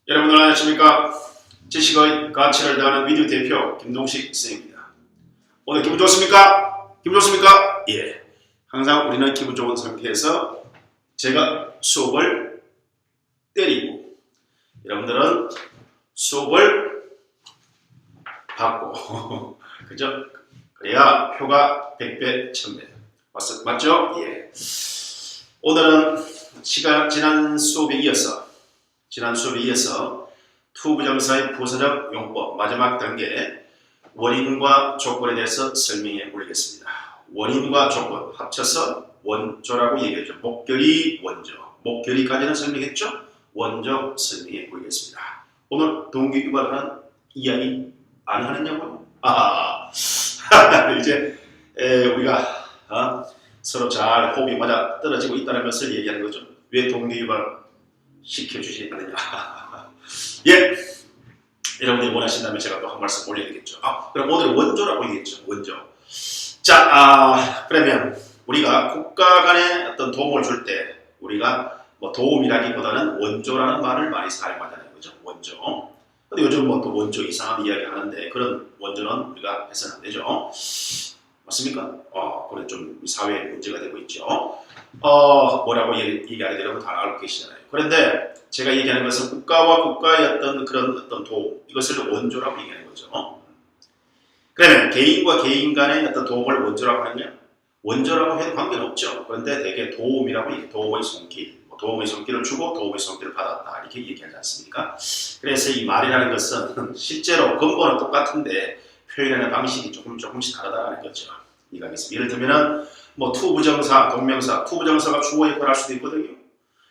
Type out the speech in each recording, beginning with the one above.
여러분들 안녕하십니까? 지식의 가치를 더하는 미디어 대표 김동식 선생입니다. 오늘 기분 좋습니까? 기분 좋습니까? 예. 항상 우리는 기분 좋은 상태에서 제가 수업을 때리고 여러분들은 수업을 받고 그죠? 그래야 표가 100배 1000배 맞죠? 예. 오늘은 지난 수업에 이어서 투부정사의 부사적 용법 마지막 단계 원인과 조건에 대해서 설명해 보겠습니다. 원인과 조건 합쳐서 원조라고 얘기했죠. 목결이 원조. 목결이까지는 설명했죠. 원조 설명해 보겠습니다. 오늘 동기유발하는 이야기 안 하느냐고요? 이제 우리가 서로 잘 호흡이 맞아 떨어지고 있다는 것을 얘기하는 거죠. 왜 동기유발 시켜주지 않느냐. 예. 여러분들이 원하신다면 제가 또 한 말씀 올려야 되겠죠. 그럼 오늘 원조라고 얘기했죠. 원조. 자, 그러면 우리가 국가 간에 어떤 도움을 줄 때 우리가 뭐 도움이라기보다는 원조라는 말을 많이 사용하잖아요. 그죠? 원조. 근데 요즘 뭐 또 원조 이상한 이야기 하는데 그런 원조는 우리가 해서는 안 되죠. 맞습니까? 그래 좀 사회에 문제가 되고 있죠. 뭐라고 얘기하게 되면 다 알고 계시잖아요. 그런데 제가 얘기하는 것은 국가와 국가의 어떤 그런 어떤 도움, 이것을 원조라고 얘기하는 거죠. 그러면 개인과 개인 간의 어떤 도움을 원조라고 하느냐? 원조라고 해도 관계는 없죠. 그런데 대개 도움이라고 얘기해요. 도움의 손길. 도움의 손길을 주고 도움의 손길을 받았다. 이렇게 얘기하지 않습니까? 그래서 이 말이라는 것은 실제로 근본은 똑같은데 표현하는 방식이 조금씩 다르다는 거죠. 예를 들면은 뭐 투부정사, 동명사, 투부정사가 주어 역할을 할 수도 있거든요.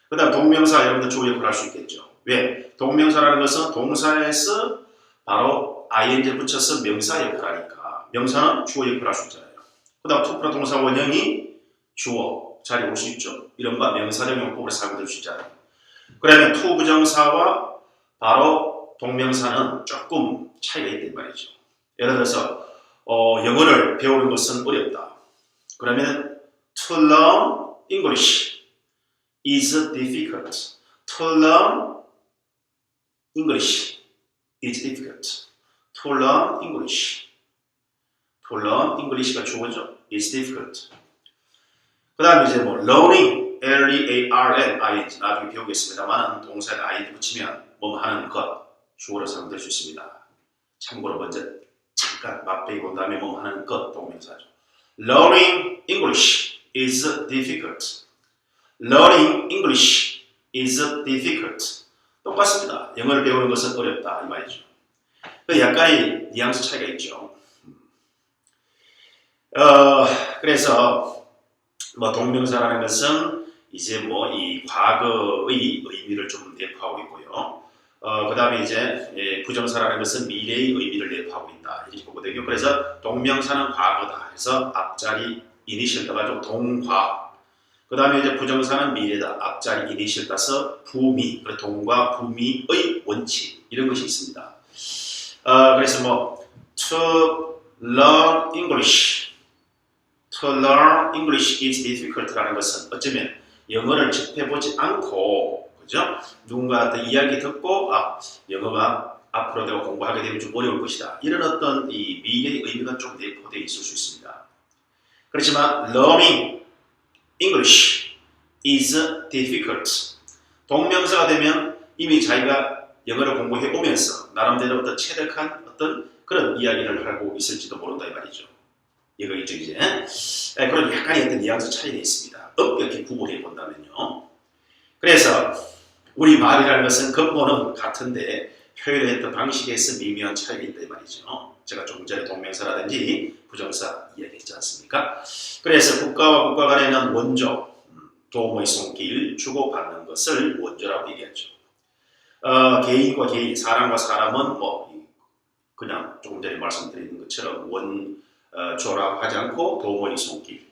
그 다음 동명사 여러분들 주어 역할을 할 수 있겠죠. 왜? 동명사라는 것은 동사에서 바로 ing를 붙여서 명사 역할을 하니까 명사는 주어 역할을 할 수 있잖아요. 그 다음 투 플러스 동사 원형이 주어 자리에 올 수 있죠. 이른바 명사적 용법으로 사용될 수 있잖아요. 그러면 투부정사와 바로 동명사는 조금 차이가 있단 말이죠. 예를 들어서 영어를 배우는 것은 어렵다. 그러면 to learn English is difficult. To learn English is difficult. To learn English. To learn English가 주어죠. is difficult. 그 다음에 이제 뭐 learning, L-E-A-R-N-I-N-G 나중에 배우겠습니다만 동사에 I 붙이면 뭐 하는 것 주어로 사용될 수 있습니다. 참고로 먼저 잠깐 맛보기 본 다음에 뭐 하는 것 동명사죠. Learning English is difficult. Learning English is difficult. 똑같습니다. 영어를 배우는 것은 어렵다 이 말이죠. 약간의 뉘앙스 차이가 있죠. 그래서 뭐 동명사라는 것은 이제 뭐 이 과거의 의미를 좀 내포하고 있고요. 그 다음에 이제 부정사라는 것은 미래의 의미를 내포하고 있다 이렇게 보거든요. 그래서 동명사는 과거다 해서 앞자리 이니셜 따가지고 동과. 그 다음에 이제 부정사는 미래다. 앞자리 이니셜 따서 부미. 동과 부미의 원칙 이런 것이 있습니다. 그래서 뭐 to learn English is difficult라는 것은 어쩌면 영어를 접해보지 않고 그죠? 누군가한테 이야기 듣고 영어가 앞으로 내가 공부하게 되면 좀 어려울 것이다. 이런 어떤 이 미래의 의미가 좀 내포되어 있을 수 있습니다. 그렇지만 learning English is difficult. 동명사가 되면 이미 자기가 영어를 공부해 오면서 나름대로 어떤 체득한 어떤 그런 이야기를 하고 있을지도 모른다 이 말이죠. 이거 있죠 이제. 그런 약간의 어떤 뉘앙스 차이가 있습니다. 엄격히 구분해 본다면요. 그래서 우리 말이라는 것은 근본은 같은데 표현했던 방식에서 미묘한 차이가 있다 이 말이죠. 제가 조금 전에 동명사라든지 부정사 이야기했지 않습니까? 그래서 국가와 국가 간에는 원조, 도움의 손길 주고받는 것을 원조라고 얘기하죠. 개인과 개인, 사람과 사람은 뭐 그냥 조금 전에 말씀드린 것처럼 원조라고 하지 않고 도움의 손길,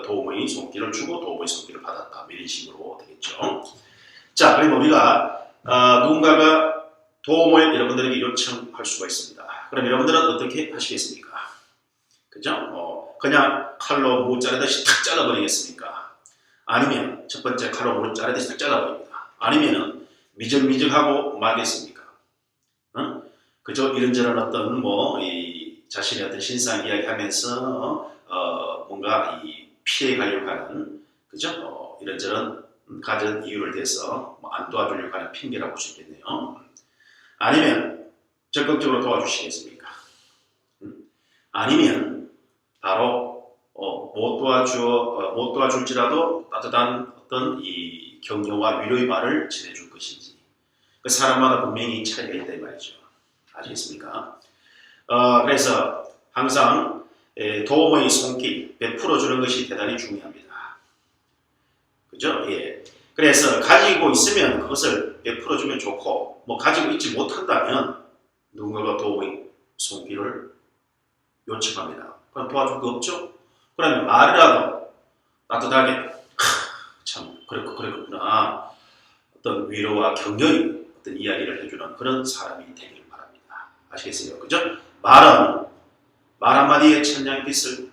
도움의 손길을 주고 도움의 손길을 받았다 이런 식으로 되겠죠. 자, 그러면 우리가 누군가가 도움을 여러분들에게 요청할 수가 있습니다. 그럼 여러분들은 어떻게 하시겠습니까? 그죠? 그냥 칼로 무 자르듯이 탁 잘라버리겠습니까? 아니면 첫 번째 칼로 무 자르듯이 탁 잘라버립니다. 아니면은 미적미적하고 말겠습니까? 어? 그저 이런저런 어떤 이 자신의 어떤 신상 이야기하면서 뭔가 이 피해 가려고 하는 그죠? 이런저런 가진 이유를 대서 안 도와주려고 하는 핑계라고 볼 수 있겠네요. 아니면 적극적으로 도와주시겠습니까? 아니면 바로 못 도와줄지라도 따뜻한 어떤 이 격려와 위로의 말을 전해줄 것인지 그 사람마다 분명히 차이가 있다 이 말이죠. 아시겠습니까? 그래서 항상 도움의 손길 베풀어주는 것이 대단히 중요합니다. 그죠? 예. 그래서 가지고 있으면 그것을 베풀어주면 좋고 가지고 있지 못한다면 누군가가 도움의 손길을 요청합니다. 그럼 도와줄 거 없죠? 그러면 말이라도 따뜻하게 참 그랬구나 어떤 위로와 격려의 어떤 이야기를 해주는 그런 사람이 되길 바랍니다. 아시겠어요? 그죠? 말 한마디에 천냥의 빚을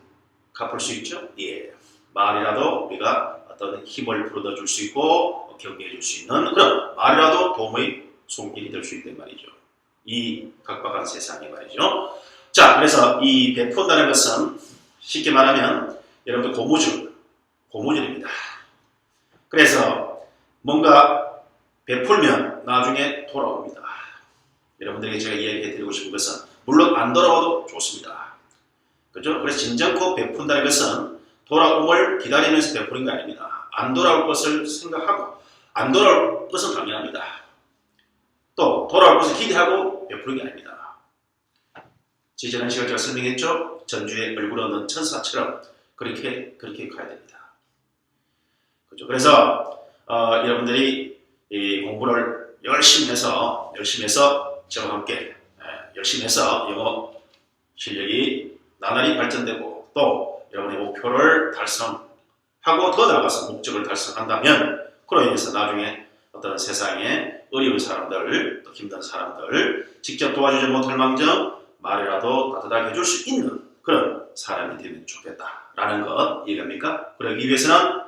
갚을 수 있죠? 예. 말이라도 우리가 어떤 힘을 불어넣어줄 수 있고 격려해줄 수 있는 그런 말이라도 도움의 손길이 될 수 있단 말이죠. 이 각박한 세상에 말이죠. 자, 그래서 이 베푼다는 것은 쉽게 말하면 여러분들 고무줄입니다. 그래서 뭔가 베풀면 나중에 돌아옵니다. 여러분들에게 제가 이야기해드리고 싶은 것은 물론 안 돌아와도 좋습니다. 그죠? 그래서 진정코 베푼다는 것은 돌아옴을 기다리면서 베푸는 게 아닙니다. 안 돌아올 것을 생각하고 안 돌아올 것은 당연합니다. 또 돌아올 것을 기대하고 베푸는 게 아닙니다. 지난 시간에 제가 설명했죠? 전주에 얼굴 없는 천사처럼 그렇게 가야 됩니다. 그죠? 그래서 여러분들이 이 공부를 열심히 해서 저와 함께 열심히 해서 영어 실력이 나날이 발전되고 또 여러분의 목표를 달성하고 더 나아가서 목적을 달성한다면 그로 인해서 나중에 어떤 세상에 어려운 사람들 또 힘든 사람들 직접 도와주지 못할 망정 말이라도 따뜻하게 해줄 수 있는 그런 사람이 되면 좋겠다라는 것 이해갑니까? 그러기 위해서는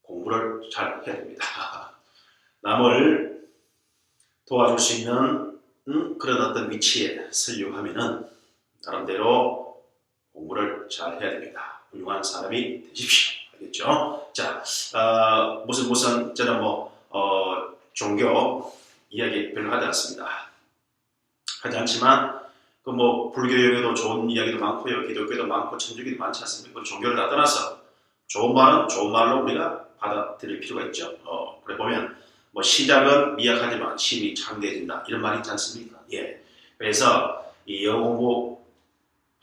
공부를 잘 해야 됩니다. 남을 도와줄 수 있는 그런 어떤 위치에 서려고 하면은 나름대로 공부를 잘 해야 됩니다. 훌륭한 사람이 되십시오. 알겠죠? 자, 무슨 저는 종교 이야기 별로 하지 않습니다. 하지 않지만 불교에도 좋은 이야기도 많고요, 기독교도 많고 천주교도 많지 않습니까? 그 종교를 다 떠나서 좋은 말은 좋은 말로 우리가 받아들일 필요가 있죠. 그래 보면 시작은 미약하지만 심이 창대해진다 이런 말이 있지 않습니까? 예. 그래서 이 영어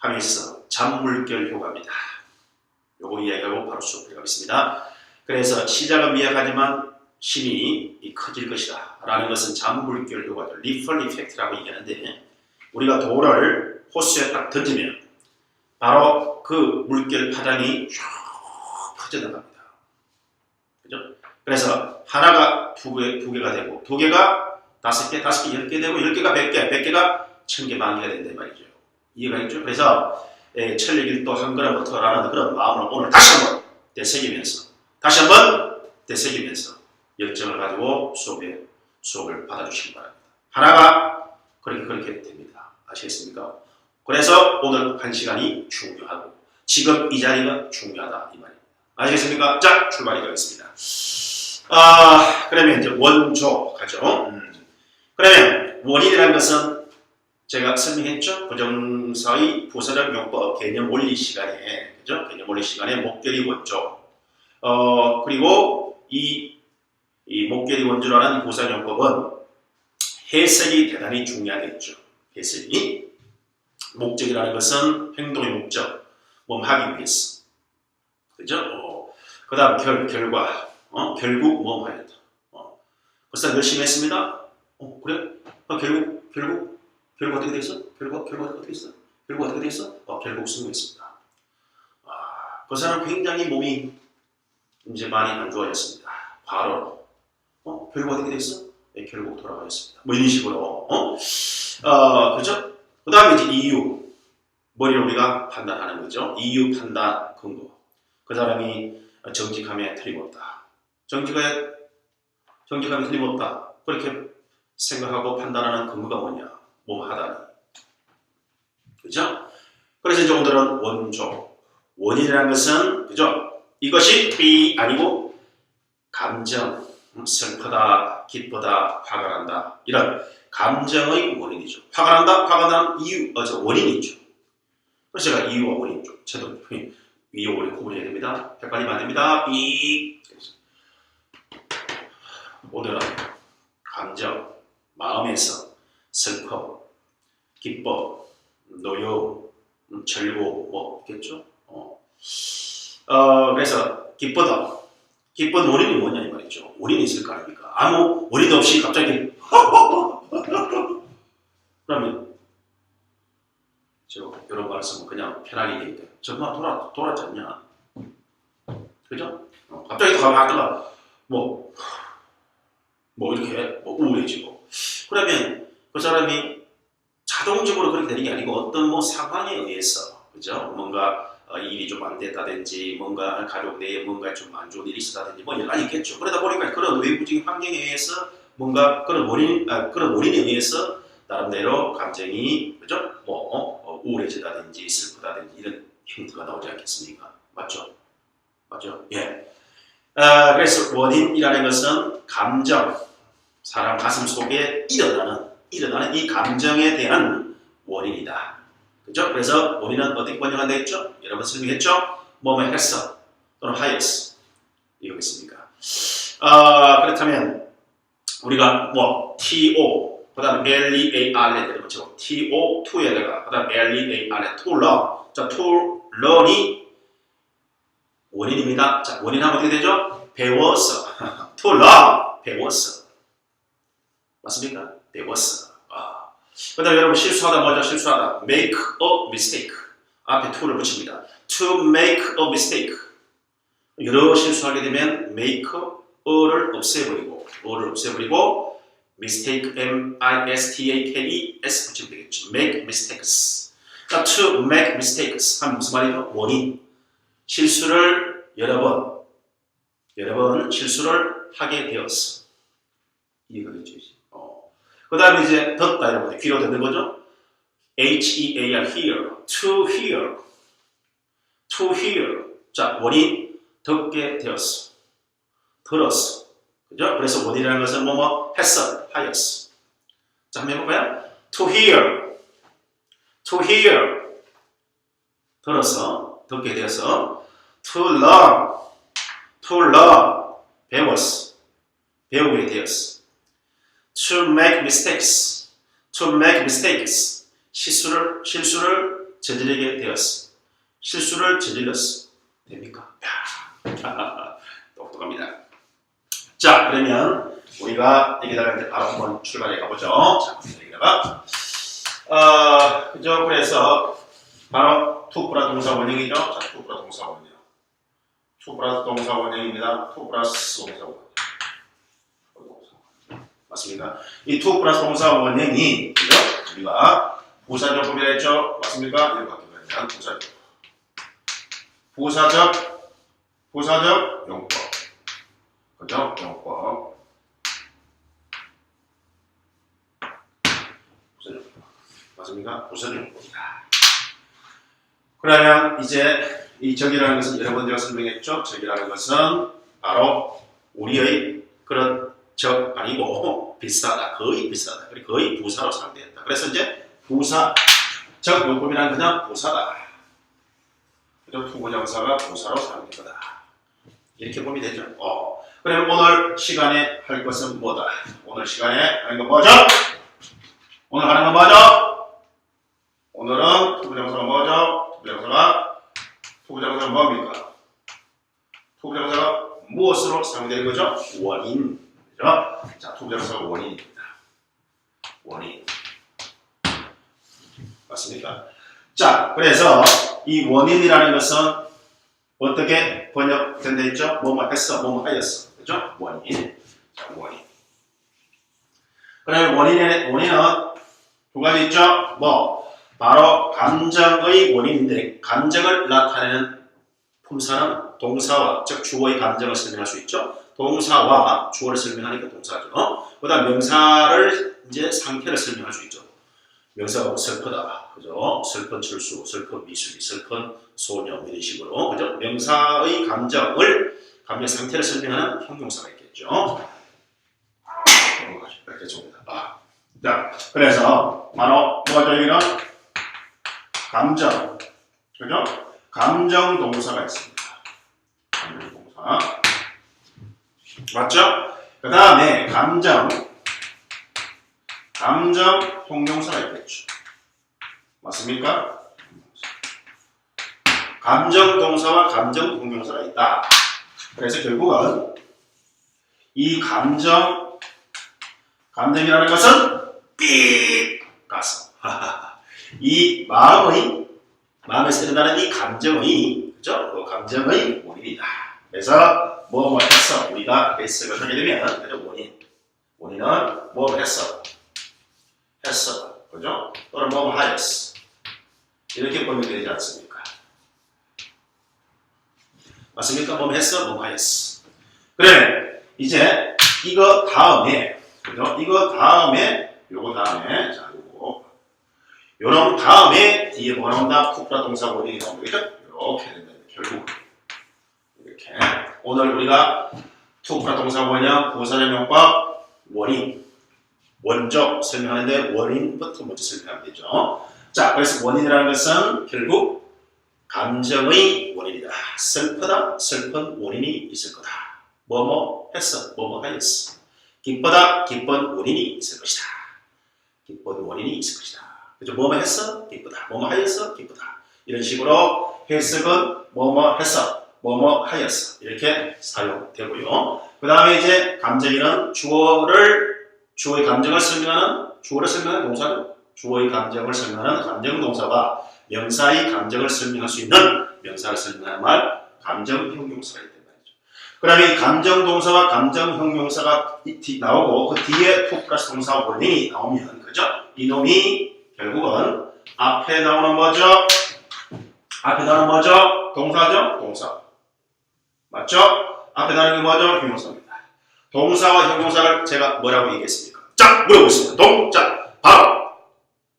공부하면서 잔물결 효과입니다. 요거 이야기하고 바로 수업 들어가겠습니다. 그래서 시작은 미약하지만 심이 커질 것이다 라는 것은 잔물결 효과죠. 리펄 이펙트라고 얘기하는데 우리가 돌을 호수에 딱 던지면 바로 그 물결 파장이 쭉 퍼져나갑니다. 그죠? 그래서 하나가 두 개가 되고 두 개가 다섯 개, 10개 되고 10개가 100개, 100개가 1000개, 10,000개가 된다 말이죠. 이해가 있죠? 그래서 천리길도 한 걸음부터라는 그런 마음을 오늘 다시 한번 되새기면서 열정을 가지고 수업을 받아주시기 바랍니다. 하나가 그렇게 됩니다. 아시겠습니까? 그래서 오늘 한 시간이 중요하고 지금 이 자리가 중요하다 이 말입니다. 아시겠습니까? 자, 출발해 가겠습니다. 그러면 이제 원조 가죠. 그러면 원인이라는 것은 제가 설명했죠. 부정사의 부사적 용법 개념 원리 시간에 그죠? 개념 원리 시간에 목결이 원조. 그리고 이 목결이 원조라는 부사적 용법은 해석이 대단히 중요하겠죠. 해석이 목적이라는 것은 행동의 목적, 하기 위해서, 그죠? 그다음 결과, 결국 하였다. 벌써 열심히 했습니다. 그래? 결국 어떻게 됐어? 결과 어떻게 됐어? 결과 어떻게 됐어? 결국 성공했습니다. 그 사람 굉장히 몸이 이제 많이 안 좋아졌습니다. 과로로. 결과 어떻게 됐어? 결국 돌아가셨습니다. 이런 식으로. 그죠? 그 다음에 이제 이유. 머리로 우리가 판단하는 거죠. 이유, 판단, 근거. 그 사람이 정직함에 틀림없다. 정직함에 틀림없다. 그렇게 생각하고 판단하는 근거가 뭐냐? 뭐뭐 하다니. 그죠? 그래서 이제 오늘은 원조. 원인이라는 것은, 그죠? 이것이 B 아니고, 감정, 슬프다, 기쁘다, 화가 난다. 이런 감정의 원인이죠. 화가 난다, 화가 난 이유, 원인이 있죠. 그래서 제가 이유와 원인 좀, 제도, 이유, 원인 구분해야 됩니다. 헷갈리면 안 됩니다. B. 오늘은 감정, 마음에서 슬퍼, 기뻐, 노여, 절고, 뭐, 있겠죠? 그래서 기쁘다. 기쁜 원인이 뭐냐 이 말이죠. 원인이 있을 거 아닙니까? 아무 원인도 없이 갑자기 그러면 저 이런 말을 쓰면 그냥 편하게 얘기해. 정말 돌았잖냐? 그죠? 갑자기 다 하다가 뭐 이렇게 우울해지고 그러면 그 사람이 자동적으로 그렇게 되는 게 아니고 어떤 뭐 상황에 의해서 그죠? 뭔가 일이 좀 안 됐다든지 뭔가 가족 내에 뭔가 좀 안 좋은 일이 있었다든지 뭐 연락이 있겠죠. 그러다 보니까 그런 외부적인 환경에 의해서 뭔가 그런 원인에 의해서 나름대로 감정이 그죠? 우울해진다든지 슬프다든지 이런 힌트가 나오지 않겠습니까? 맞죠? 예. 그래서 원인이라는 것은 감정, 사람 가슴 속에 일어나는 이 감정에 대한 원인이다. 그죠? 그래서 원인은 어떻게 번역한다 했죠? 여러분 설명했죠? 뭐뭐 했어 또는 하였어 이거겠습니까? 그렇다면 우리가 뭐 TO 그 다음에 LEAR에 이렇게 붙이고 TO, 2에다가 그 다음에 LEAR에 to learn 자, to learn이 원인입니다. 자, 원인하면 어떻게 되죠? 배웠어 to learn 배웠어 맞습니까? 배웠어 그 다음에 여러분 실수하다 뭐죠? 실수하다 make a mistake 앞에 to를 붙입니다. to make a mistake 여러 실수하게 되면 make a를 없애버리고 mistake M-I-S-T-A-K-E-S 붙이면 되겠죠. make mistakes 자, to make mistakes 하면 무슨 말이죠? 원인 실수를 여러 번 실수를 하게 되었어 이거겠죠. 그 다음에 이제 듣다 여러분 귀로 듣는 거죠. H-E-A-R hear to hear 자 원인 듣게 되었어 들었어 그죠? 그래서 원인이라는 것은 뭐뭐 했어 하였어 자 한번 해볼까요? to hear 들었어 듣게 되었어 to learn 배웠어 배우게 되었어 to make mistakes 실수를 저지르게 되었어 실수를 저질렀어 됩니까? 똑똑합니다. 자 그러면 우리가 여기다가 이제 바로 한번 출발해 가보죠. 자 여기다가 그죠? 그래서 바로 to 플러스 동사 원형이죠. 자 to 플러스 동사 원형 to 플러스 동사 원형입니다. to 플러스 동사 원형 맞습니까? 이 to 플러스 동사 원형이 그죠? 우리가 부사적법이라 했죠? 맞습니까? 이렇게 바뀌면 대한 부사적 용법 그죠? 용법 맞습니까? 부사적 용법이다. 그러면 이제 이 적이라는 것은 여러 번 제가 설명했죠? 적이라는 것은 바로 우리의 그런 적 아니고 비슷하다. 거의 비슷하다. 거의 부사로 상대한다. 그래서 이제 부사적 용법이라는 그냥 부사다. 그죠? 투부정사가 부사로 상대하다. 이렇게 보면 되죠. 그럼 오늘 시간에 할 것은 뭐다? 오늘 시간에 하는 건 뭐죠? 오늘 하는 건 뭐죠? 오늘은 투부정사가 뭐죠? 투부정사가 뭡니까? 투부정사가 무엇으로 상대되는 거죠? 원인. 그죠? 자, 투부정사가 원인입니다. 원인. 맞습니까? 자, 그래서 이 원인이라는 것은 어떻게 번역된다 했죠? 뭐뭐 했어, 뭐뭐 하였어. 그죠? 원인. 자, 원인. 그러면 원인은 두 가지 있죠? 바로 감정의 원인인데, 감정을 나타내는 품사는 동사와, 즉 주어의 감정을 설명할 수 있죠. 동사와 주어를 설명하니까 동사죠. 그 다음 명사를 이제 상태를 설명할 수 있죠. 명사가 슬프다, 그죠? 슬픈 철수, 슬픈 미숙이, 슬픈 소녀 이런 식으로, 그죠? 명사의 감정 상태를 설명하는 형용사가 있겠죠. 이렇게 줍니다. 자, 그래서 바로 뭐가 여기는 감정, 그죠? 감정 동사가 있습니다. 감정 동사 맞죠? 그 다음에 감정 형용사가 있겠죠. 맞습니까? 감정 동사와 감정 형용사가 있다. 그래서 결국은 이 감정이라는 것은 삑 가서 이 마음에서 일어나는 이 감정의, 그죠? 그 감정의 원인이다. 그래서 뭐 했어, 우리가 해석을 하게 되면, 그죠? 원인은 뭐 했어, 그죠? 또는 뭐 하였어, 이렇게 보면 되지 않습니까? 맞습니까? 뭐 했어, 뭐 하였어. 그래, 이제 이거 다음에, 그죠? 요거 다음에, 자, 요런 다음에 뒤에 뭐가 나온다? 쿠프라 동사 원인이 나옵니다. 이렇게 된다. 결국 이렇게 오늘 우리가 쿠프라 동사 원형, 부사절명법, 원인, 원적 설명하는데 원인부터 먼저 설명하면 되죠. 자, 그래서 원인이라는 것은 결국 감정의 원인이다. 슬프다, 슬픈 원인이 있을 거다. 뭐뭐 했어, 뭐뭐 하였어. 기쁘다, 기쁜 원인이 있을 것이다. 기쁜 원인이 있을 것이다. 그죠? 뭐뭐 했어? 기쁘다. 뭐뭐 하였어? 기쁘다. 이런 식으로 해석은 뭐뭐 했어, 뭐뭐 하였어. 이렇게 사용되고요. 그 다음에 이제 감정이는 주어의 감정을 설명하는, 주어를 설명하는 동사죠. 주어의 감정을 설명하는 감정 동사가 명사의 감정을 설명할 수 있는 명사를 설명하는 말, 감정 형용사가 있단 말이죠. 그 다음에 감정 동사와 감정 형용사가 나오고 그 뒤에 to 플러스 동사 원인이 나오면, 그죠? 이놈이 결국은 앞에 나오는 뭐죠? 동사죠? 동사. 맞죠? 앞에 나오는 게 뭐죠? 형용사입니다. 동사와 형용사를 제가 뭐라고 얘기했습니까? 자, 물어보겠습니다. 바로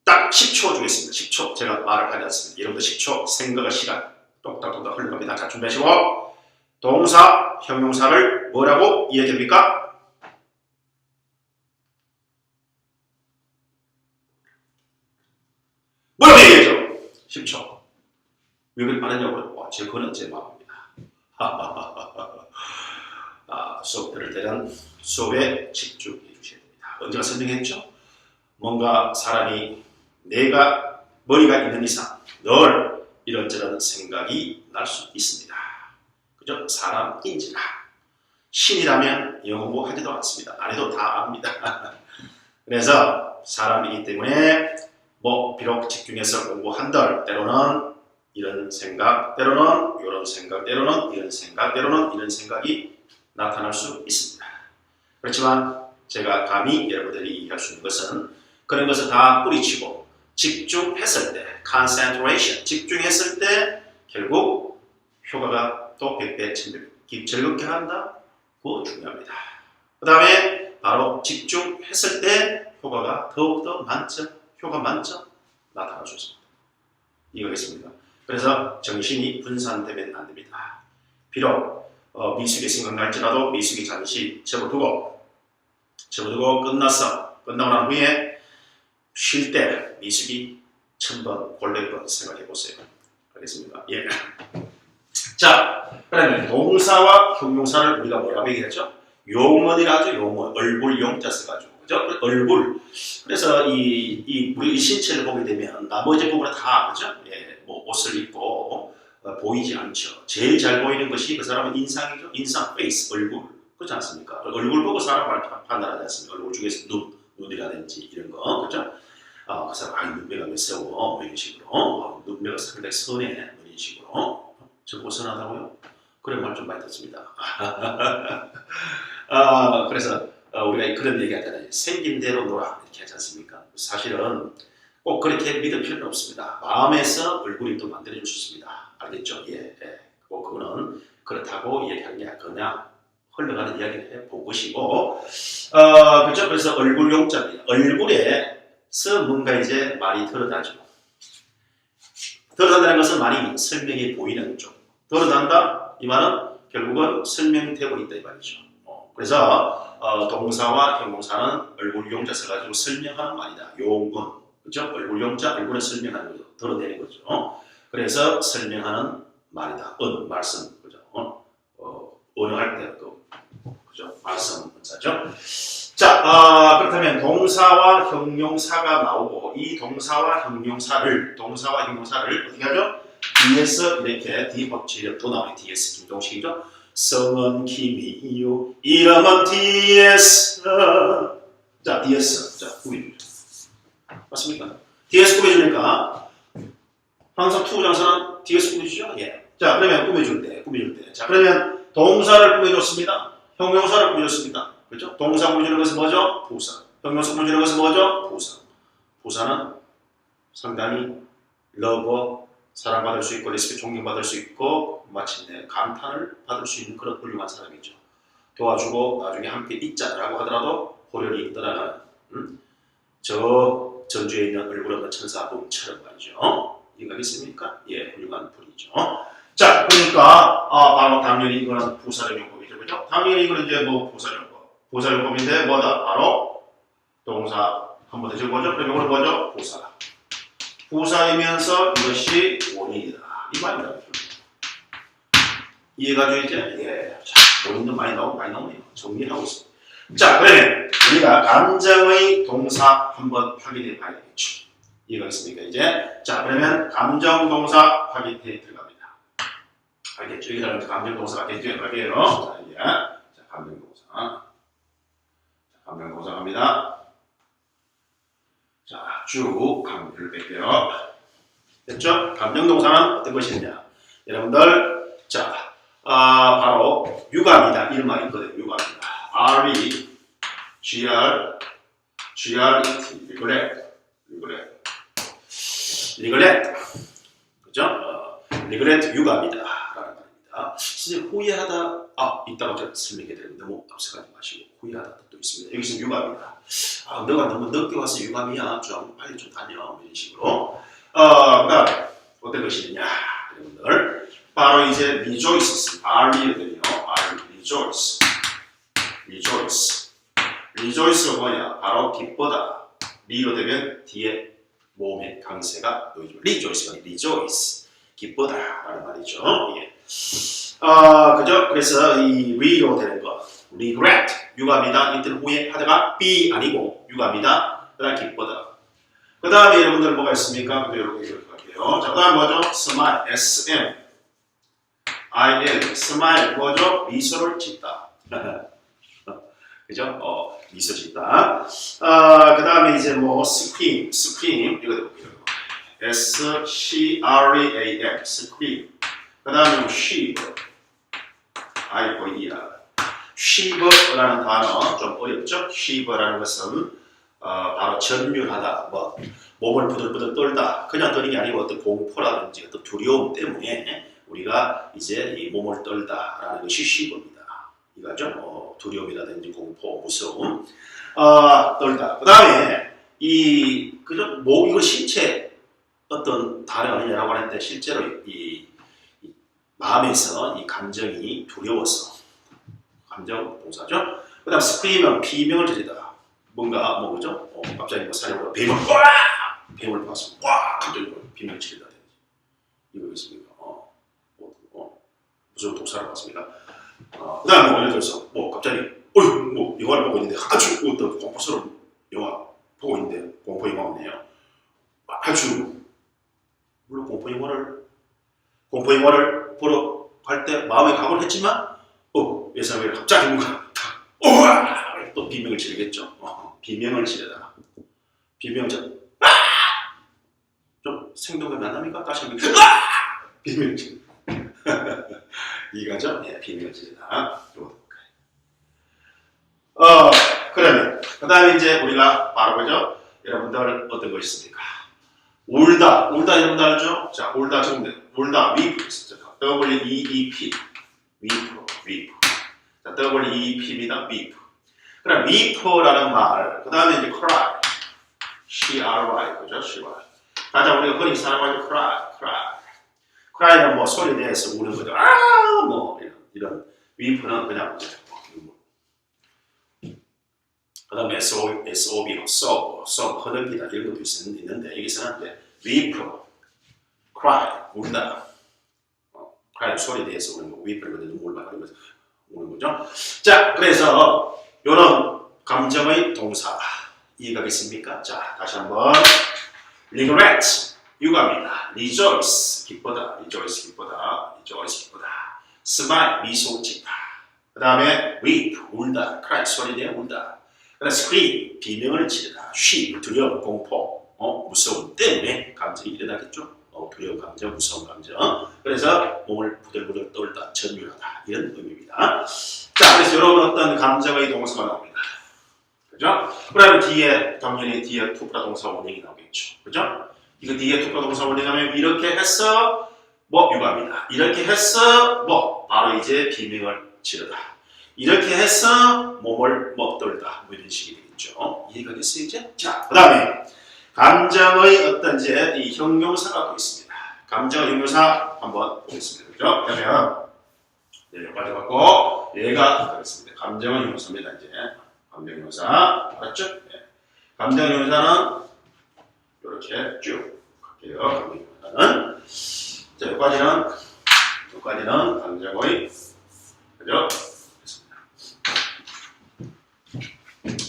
딱 10초 주겠습니다. 10초. 제가 말을 하지 않습니다. 여러분들 10초 생각의 시간 똑딱똑딱 흘러갑니다. 자, 준비하시고 동사, 형용사를 뭐라고 이야기합니까? 뭐라고 얘기했죠? 10초. 왜 그렇게 말했냐고요? 그거는 제 마음입니다. 수업 들을 때는 수업에 집중해 주셔야 됩니다. 언제가 설명했죠? 뭔가 사람이 내가 머리가 있는 이상 늘 이런저런 생각이 날 수 있습니다. 그죠? 사람인지라. 신이라면 영어 공부하지도 않습니다. 안 해도 다 압니다. 그래서 사람이기 때문에 비록 집중해서 공부한들 때로는 이런 생각, 때로는 이런 생각, 때로는 이런 생각, 때로는 이런 생각이 나타날 수 있습니다. 그렇지만 제가 감히 여러분들이 이해할 수 있는 것은 그런 것을 다 뿌리치고 집중했을 때, concentration, 집중했을 때 결국 효과가 또 100배, 1000배 즐겁게 한다? 그거 중요합니다. 그 다음에 바로 집중했을 때 효과가 더욱더 효과 만점 나타날 수 있습니다. 이거겠습니다. 그래서 정신이 분산되면 안 됩니다. 비록 미숙이 생각날지라도 미숙이 잠시 접어두고 끝나고 난 후에 쉴 때 미숙이 1000번, 500번 생각해 보세요. 알겠습니다. 예. 자, 그러면 동사와 형용사를 우리가 뭐라고 얘기했죠? 용언이라 하죠. 용언. 얼굴 용자 써가지고. 그죠? 얼굴. 그래서 우리 신체를 보게 되면 나머지 부분은 다, 그죠? 예, 옷을 입고 보이지 않죠. 제일 잘 보이는 것이 그 사람은 인상이죠. 인상, 페이스, 얼굴. 그렇지 않습니까? 얼굴 보고 사람을 판단하지 않습니까? 얼굴 중에서 눈이라든지 이런 거. 그죠? 그 사람, 눈매가 몇 세워. 이런 식으로. 눈매가 상당히 선해. 이런 식으로. 저 벗어나다고요? 그런 말 좀 많이 듣습니다. 그래서 우리가 그런 얘기 하잖아요. 생긴 대로 놀아. 이렇게 하지 않습니까? 사실은 꼭 그렇게 믿을 필요는 없습니다. 마음에서 얼굴이 또 만들어질 수 있습니다. 알겠죠? 예. 꼭 그거는 그렇다고 얘기하는 게 그냥 흘러가는 이야기를 해본 것이고, 그죠? 그래서 얼굴용자입니다. 얼굴에서 뭔가 이제 말이 드러나죠. 드러난다는 것은 많이 설명이 보이는 쪽. 드러난다? 이 말은 결국은 설명되고 있다 이 말이죠. 그래서 동사와 형용사는 얼굴용자 써가지고 설명하는 말이다. 용은. 그죠? 얼굴용자, 얼굴을 설명하는 거죠. 드러내는 거죠. 그래서 설명하는 말이다. 말씀. 그죠? 언어할 때 그죠? 말씀 문자죠. 자, 그렇다면 동사와 형용사가 나오고 이 동사와 형용사를 어떻게 하죠? 뒤에서 이렇게 뒤법치력 또 나와요. 뒤에서 김동식이죠. 성은 김이요 이름은 DS. 자, DS. 자, 꾸며주죠. 맞습니까? DS 꾸며주니까 항상 투부정사는 DS 꾸며주죠. 예. 자, 그러면 꾸며줄 때. 자, 그러면 동사를 꾸며줬습니다. 형용사를 꾸며줬습니다. 그렇죠? 동사 꾸며주는 것은 뭐죠? 부사. 형용사 꾸며주는 것은 뭐죠? 부사. 부사는 상당히 러버, 사랑받을 수 있고 리스펙 존경받을 수 있고 마침내 감탄을 받을 수 있는 그런 훌륭한 사람이죠. 도와주고 나중에 함께 있자라고 하더라도 호련히 떠나가는 저 전주에 있는 얼굴 없는 천사봉처럼 말이죠. 이해가겠습니까? 예, 훌륭한 분이죠. 자, 그러니까 바로 당연히 이거는 부사용법이죠. 그죠? 당연히 이거는 이제 뭐 부사용법. 부사용법인데 뭐다? 바로 동사 한 번 더 적어보죠. 그럼 이거는 뭐죠? 부사. 부사이면서 이것이 원인이다. 이 말이다. 이해가 되죠? 예. 자, 원인도 많이 나오네요. 정리하고 있습니다. 자, 그러면 우리가 감정의 동사 한번 확인해 봐야겠죠. 이해가 있습니까? 이제. 자, 그러면 감정 동사 확인해 들어갑니다. 알겠죠? 이 사람은 감정 동사 알겠죠? 갈게요. 자, 이제. 자, 감정 동사. 자, 감정 동사 갑니다. 자, 쭉 감정을 뺄게요. 됐죠? 감정동사는 어떤 것이냐? 여러분들, 자, 바로 육아입니다. 이런 말이 있거든요. 육아입니다. R-E, G-R, G-R-E-T, 리그렛. 그죠? 리그렛 육아입니다. 라는 말입니다. 선생님, 후회하다, 이따가 제가 설명해 드리는데 너무 앞서가지 마시고, 후회하다 뜻도 있습니다. 여기서 육아입니다. 너가 너무 늦게 와서 유감이야. 좀 빨리 좀 다녀. 이런 식으로. 그다음 어떤 것이냐, 여러분들. 바로 이제 rejoice. R이거든요. R rejoice. rejoice가 뭐냐? 바로 기쁘다. 리로 되면 뒤에 몸의 강세가 놓이죠. rejoice. 기쁘다라는 말이죠. 예. 그죠? 그래서 이 re로 되는 것. regret. 유감이다. 이틀 후에 하다가 be 아니고 유감이다. 그다음 기쁘다. 그 다음에 여러분들 뭐가 있습니까? 이렇게 할게요. 자, 그 다음 뭐죠? smile. S-M-I-L. smile 뭐죠? 미소를 짓다. 그죠? 미소 짓다. 그 다음에 이제 뭐 scream. 이거 해볼게요. S-C-R-E-A-M. scream. 그 다음에 shiver. I-V-E-R. shiver라는 단어 좀 어렵죠? shiver라는 것은 바로 전율하다, 몸을 부들부들 떨다. 그냥 떠는 게 아니고 어떤 공포라든지 어떤 두려움 때문에 우리가 이제 이 몸을 떨다라는 것이 shiver입니다. 이거죠? 두려움이라든지 공포, 무서움, 떨다. 그 다음에 그죠? 이거 신체 어떤 다른 아니냐라고 하는데 실제로 이 마음에서 이 감정이 두려워서. 감정 동사죠. 그 다음 scream은 비명을 지르다. 뭔가 뭐죠? 갑자기 뭐 사냥으로 뱀을 봤으면 갑자기 비명을 지르다. 이거 있습니까? 무슨 독사를 봤습니까? 그 다음 뭐 예를 들어서 갑자기 영화를 보고 있는데 아주 어떤 공포스러운 영화 보고 있는데 공포 영화네요. 아주 물론 공포 영화를 보러 갈 때 마음에 각오를 했지만 예상외로 갑자기 뭔가 또 비명을 지르겠죠. 비명을 지르다. 비명을 좀 생동감이 안 납니까? 다시 한번 비명을 지르다. 이거죠? 예, 비명을 지르다. 그러면 그 다음에 이제 우리가 바로 그죠? 여러분들 어떤 거 있습니까? 울다 여러분들 알죠? 자, 울다 정대. 울다 weep. W-E-E-P. weep. 자, W-E-E-P입니다. weep. 그럼 weep라는 말, 그 다음에 이제 cry. C-R-Y, 그죠? C-R-Y. 가장 우리가 흔히 사용하는 cry는 뭐 소리 내서 우는 거죠. 아, 뭐 이런 weep는 그냥 그 다음에 S-O-B, sob, 허덕이다 이런 것도 있는데 여기서는 이제 weep, cry, 울다. cry 소리 내서 우는 거, weep는 눈물만 흘리면서 우는 거죠. 자, 그래서 이런 감정의 동사 이해가겠습니까? 자, 다시 한번 regret, 유감이다. rejoice, 기쁘다. rejoice, 기쁘다. smile, 미소 짓다. 그 다음에 weep, 울다. cry, 소리 내어 울다. 그 다음에 scream, 비명을 지르다. 쉬, 두려움, 공포, 무서움 때문에 감정이 일어나겠죠. 두려운 감정, 무서운 감정. 그래서 몸을 부들부들 떨다, 전율하다. 이런 의미입니다. 자, 그래서 이런 어떤 감정의 동사가 나옵니다. 그죠? 그러면 당연히 뒤에 투프라 동사 원형이 나오겠죠. 그죠? 이거 뒤에 투프라 동사 원형하면 이렇게 해서 뭐 유감이다. 이렇게 해서 뭐 바로 이제 비명을 지르다. 이렇게 해서 몸을 떨다. 뭐 이런 식이 되겠죠. 이해가겠어요, 이제? 자, 그 다음에 감정의 어떤 이제 이 형용사가 또 있습니다. 감정의 형용사 한번 보겠습니다. 그죠? 그러면 여기까지 갖고 얘가 되겠습니다. 감정의 형용사입니다, 이제. 감정형용사 알았죠? 네. 감정형용사는 이렇게 쭉 갈게요. 감정형용사는 자, 여기까지는 감정의 그죠?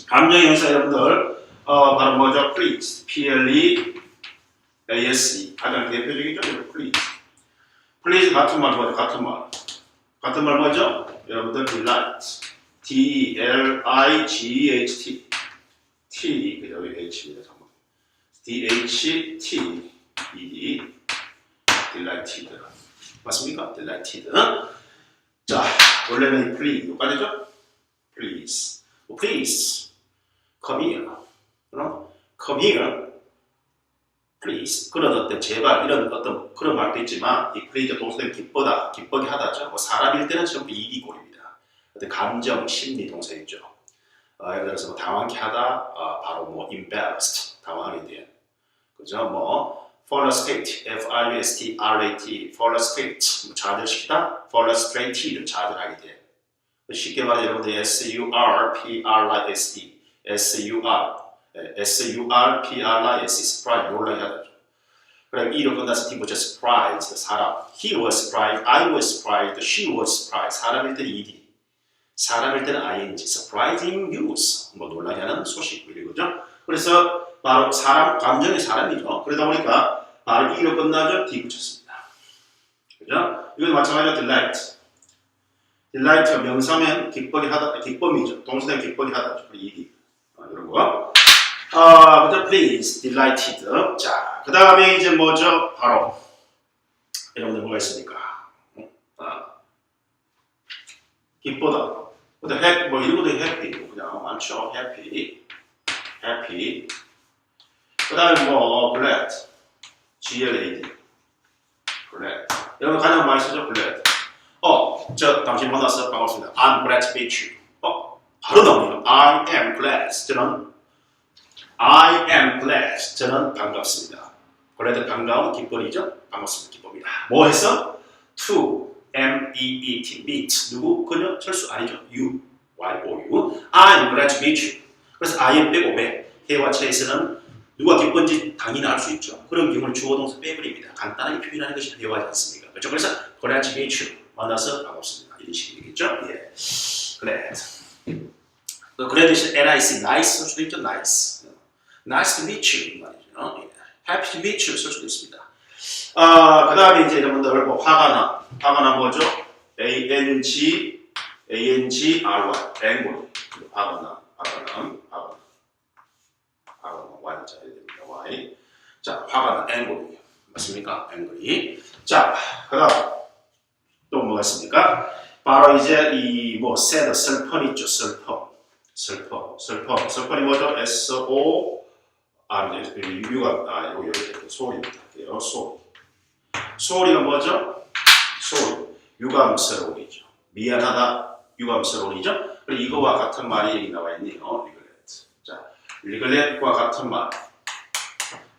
감정형용사 여러분들 바로 뭐죠? please, P-L-E-A-S-E 가장 대표적이죠? please 같은 말 뭐죠? 같은 말 뭐죠? 여러분들 delight D-L-I-G-H-T T, 그죠? H입니다. D-H-T-E-D delighted 맞습니까? delighted 자, 원래는 please 여기까지죠? please come here come here please 그런 어떤 제발 이런 어떤 그런 말도 있지만 이 please 동사는 기쁘게 하다죠. 뭐 사람일 때는 전부 ED 꼴입니다. 어떤 감정, 심리 동사있죠. 예를 들어서 뭐 당황케 하다, 바로 뭐 embarrassed, 당황하게 된, 그죠? 뭐 frustrate, F-R-U-S-T-R-A-T, frustrate, 뭐 좌절시키다, frustrated, 좌절하게 된. 쉽게 말해 여러분들 S-U-R-P-R-I-S-E, S-U-R-P-R-I-S-E, surprise, 놀라게 하다. 그럼 E로 끝나서 T 붙여 surprised, 사람. He was surprised, I was surprised, she was surprised. 사람일 때는 ED. 사람일 때는 ing, surprising news, 뭐 놀라게 하는 소식, 이거죠. 그래서 바로 감정의 사람이죠. 그러다 보니까 바로 E로 끝나죠. D 붙였습니다. 그죠? 이건 마찬가지로 delight, 명사면 기쁘게 하다, 기쁨이죠. 동사는 기쁘게 하다죠. ED, 이런 거. 그죠? please, delighted. 자, 그 다음에 이제 뭐죠? 바로 여러분들 뭐가 있습니까? 기쁘다. 근데 happy, 뭐 이런 것도 happy, 그냥 많죠. happy. 그 다음에 뭐 glad, G-L-A-D, glad. 여러분 가장 많이 쓰죠, glad. 저 당신 만나서 반갑습니다. I'm glad to meet you. 바로 나옵니다. I am glad. 저는 반갑습니다. glad 반가운 기쁨이죠. 반갑습니다. 기쁨이다. 뭐 했어? to M-E-E-T, meet. 누구? 그녀? 철수? 아니죠. You. Y-O-U. I'm glad to meet you. 그래서 I am 빼고 왜? 해와 chase는 누가 기쁜지 당연히 알 수 있죠. 그런 경우는 주어 동사 빼버립니다. 간단하게 표현하는 것이 회화지 않습니까? 그렇죠? 그래서 glad to meet you. 만나서 반갑습니다. 이런 식이 되겠죠? 예. glad. glad 대신 N-I-C, nice 쓸 수도 있죠. nice. nice to meet you. 말이죠. happy to meet you 쓸 수도 있습니다. 그 다음에 이제 여러분들 뭐 화가 나 뭐죠? A-N-G-R-Y, angry. 화가 나, Y자 해야 됩니다. Y. 자, 화가 나, angry. 맞습니까? angry. 자, 그 다음 또 뭐가 있습니까? 바로 이제 이 뭐 sad, 슬픔 있죠. 슬픔이 뭐죠? S-O 유가 여기 이렇게 소리입니다. 소리가 뭐죠? sorry. 유감스러운이죠. 미안하다. 유감스러운이죠. 그리고 이거와 같은 말이 여기 나와 있네요. regret. 자, regret과 같은 말.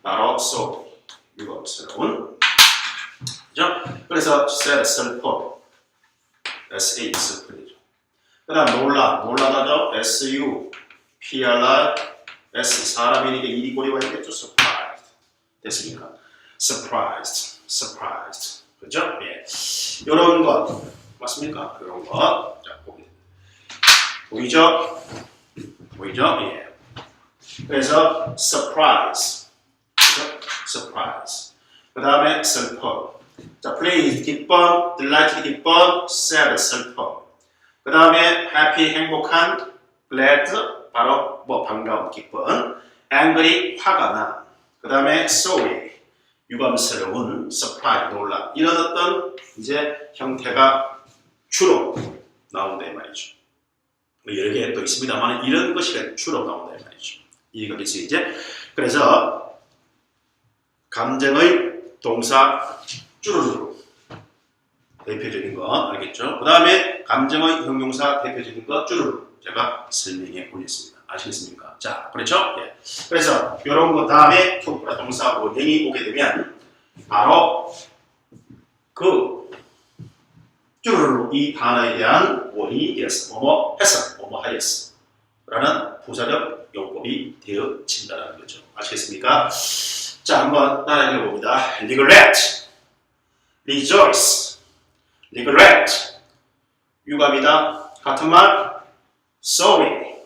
바로 sorry. 유감스러운. 그죠? 그래서 sad, 슬퍼. S-A, 슬프죠. 그 다음 놀라다죠? S-U, P-R-I, S, 사람이니까 일이 고리 와야겠죠? surprised. 됐습니까? surprised. 그죠? 예. 요런 것. 맞습니까? 요런 것. 자, 보이죠? 예. 그래서 surprise. 그죠? surprise. 그 다음에 슬퍼. 자, pleased, 기쁨, delighted, 기쁨, sad, 슬퍼. 그 다음에 happy, 행복한, glad, 바로 뭐 반가운, 기쁨, angry, 화가 나. 그 다음에 sorry, 유감스러운, surprise, 놀라. 이런 어떤 이제 형태가 주로 나온다 이 말이죠. 여러 개 또 있습니다만 이런 것이 주로 나온다 이 말이죠. 이거겠죠 이제. 그래서 감정의 동사 쭈루루루 대표적인 거 알겠죠? 그 다음에 감정의 형용사 대표적인 거 쭈루루 제가 설명해 보겠습니다. 아시겠습니까? 자, 그렇죠? 예. 그래서 이런 거 다음에 투부라 동사 원형이 오게 되면 바로 그 쭈루루 이 단어에 대한 원인이 되었어. 뭐뭐 했어, 뭐뭐 하였어 라는 부사적 용법이 되어진다는 거죠. 아시겠습니까? 자, 한번 따라 읽어봅니다. regret, rejoice, regret, 유감이다. 같은 말, sorry,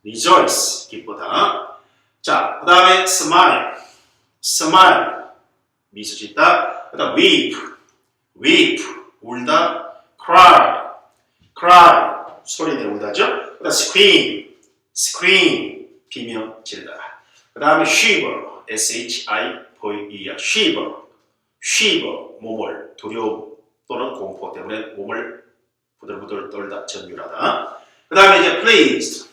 rejoice, 기쁘다. 자, 그 다음에 smile, 미소 짓다. 그 다음 weep, 울다. cry, 소리 내어 울다죠. 그 다음 scream, 비명 지르다. 그 다음에 shiver, shiver, 몸을 두려움 또는 공포 때문에 몸을 부들부들 떨다, 전율하다. 그 다음에 이제 pleased,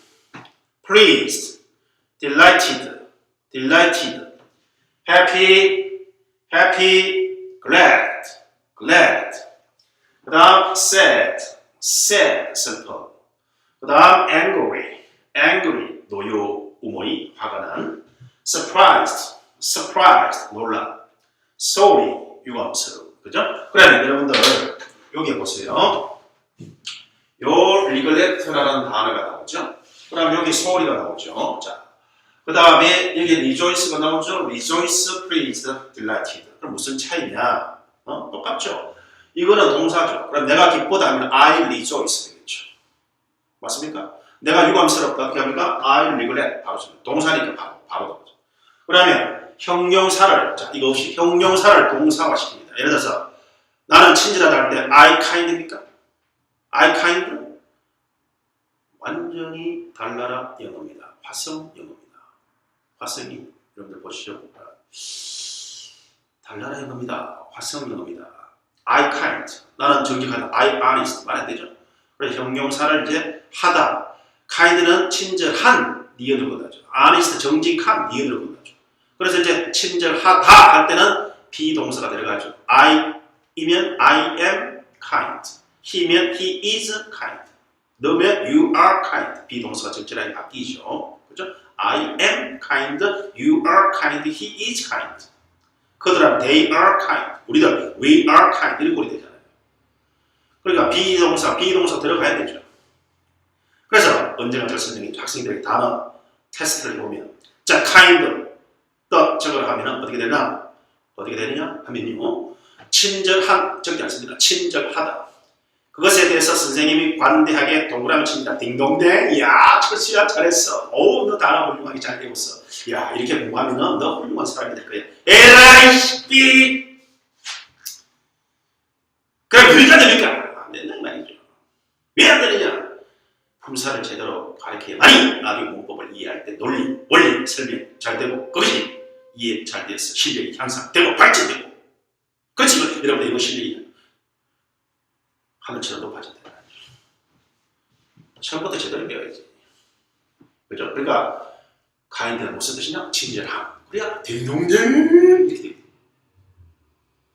delighted, happy, glad. 그 다음 sad, 슬퍼. 그 다음 angry, 노요, 우모이, 화가 난. surprised, 놀라. sorry, 유감스러워. 그죠? 그러면 여러분들 여기 보세요. 요 regret라는 단어가 나오죠. 그 다음 여기 sorry가 나오죠. 자, 그 다음에 여기 rejoice가 나오죠. rejoice, pleased, delighted. 그럼 무슨 차이냐? 똑같죠. 이거는 동사죠. 그럼 내가 기쁘다 하면 I rejoice 되겠죠. 맞습니까? 내가 유감스럽다 어떻게 합니까? I regret 바로 동사니까 바로 나오죠. 그러면 형용사를 자 이거 없이 형용사를 동사화시킵니다. 예를 들어서 나는 친절하다 할 때 I kind입니까? I kind 완전히 달나라 영어입니다. 화성 영어입니다. 화성이 여러분들 보시죠. 달나라 영어입니다. 화성 영어입니다. I kind 나는 정직하다. I honest 말 안 되죠. 그래서 형용사를 이제 하다. kind는 친절한 니은을 건다죠. honest 정직한 니은을 건다죠. 그래서 이제 친절하다 할 때는 비동사가 들어가죠. I이면 I am kind. he면 he is kind. 너면 you are kind. 비동사가 적절하게 바뀌죠. 그죠? I am kind, you are kind, he is kind. 그들은 they are kind. 우리들 we are kind. 이렇게 우리 되잖아요. 그러니까 비동사 들어가야 되죠. 그래서 언제나 저 선생님이 학생들에게 단어 테스트를 해보면 자, kind 저걸 하면 어떻게 되냐 하면요. 친절한 적지 않습니까? 친절하다. 그것에 대해서 선생님이 관대하게 동그라미 칩니다. 딩동댕. 야, 철수야 잘했어. 어우, 너 단어 훌륭하게 잘 배웠어. 야, 이렇게 공부하면 너 훌륭한 사람이 될 거야. 에라이 씨삐. 그럼 그러니까 됩니까? 안 된다는 말이죠. 왜 안 되느냐? 품사를 제대로 가르쳐야만이 나중에 문법을 이해할 때 논리, 원리, 설명 잘 되고 그것이 이해 잘 돼서 실력이 향상되고 발전되고 그렇지 여러분들 이거 실력이 하늘처럼 높아진다. 처음부터 제대로 배워야지. 그죠? 그러니까 kind는 무슨 뜻이냐? 친절함. 그래야 딩동댕 이렇게 됩니다.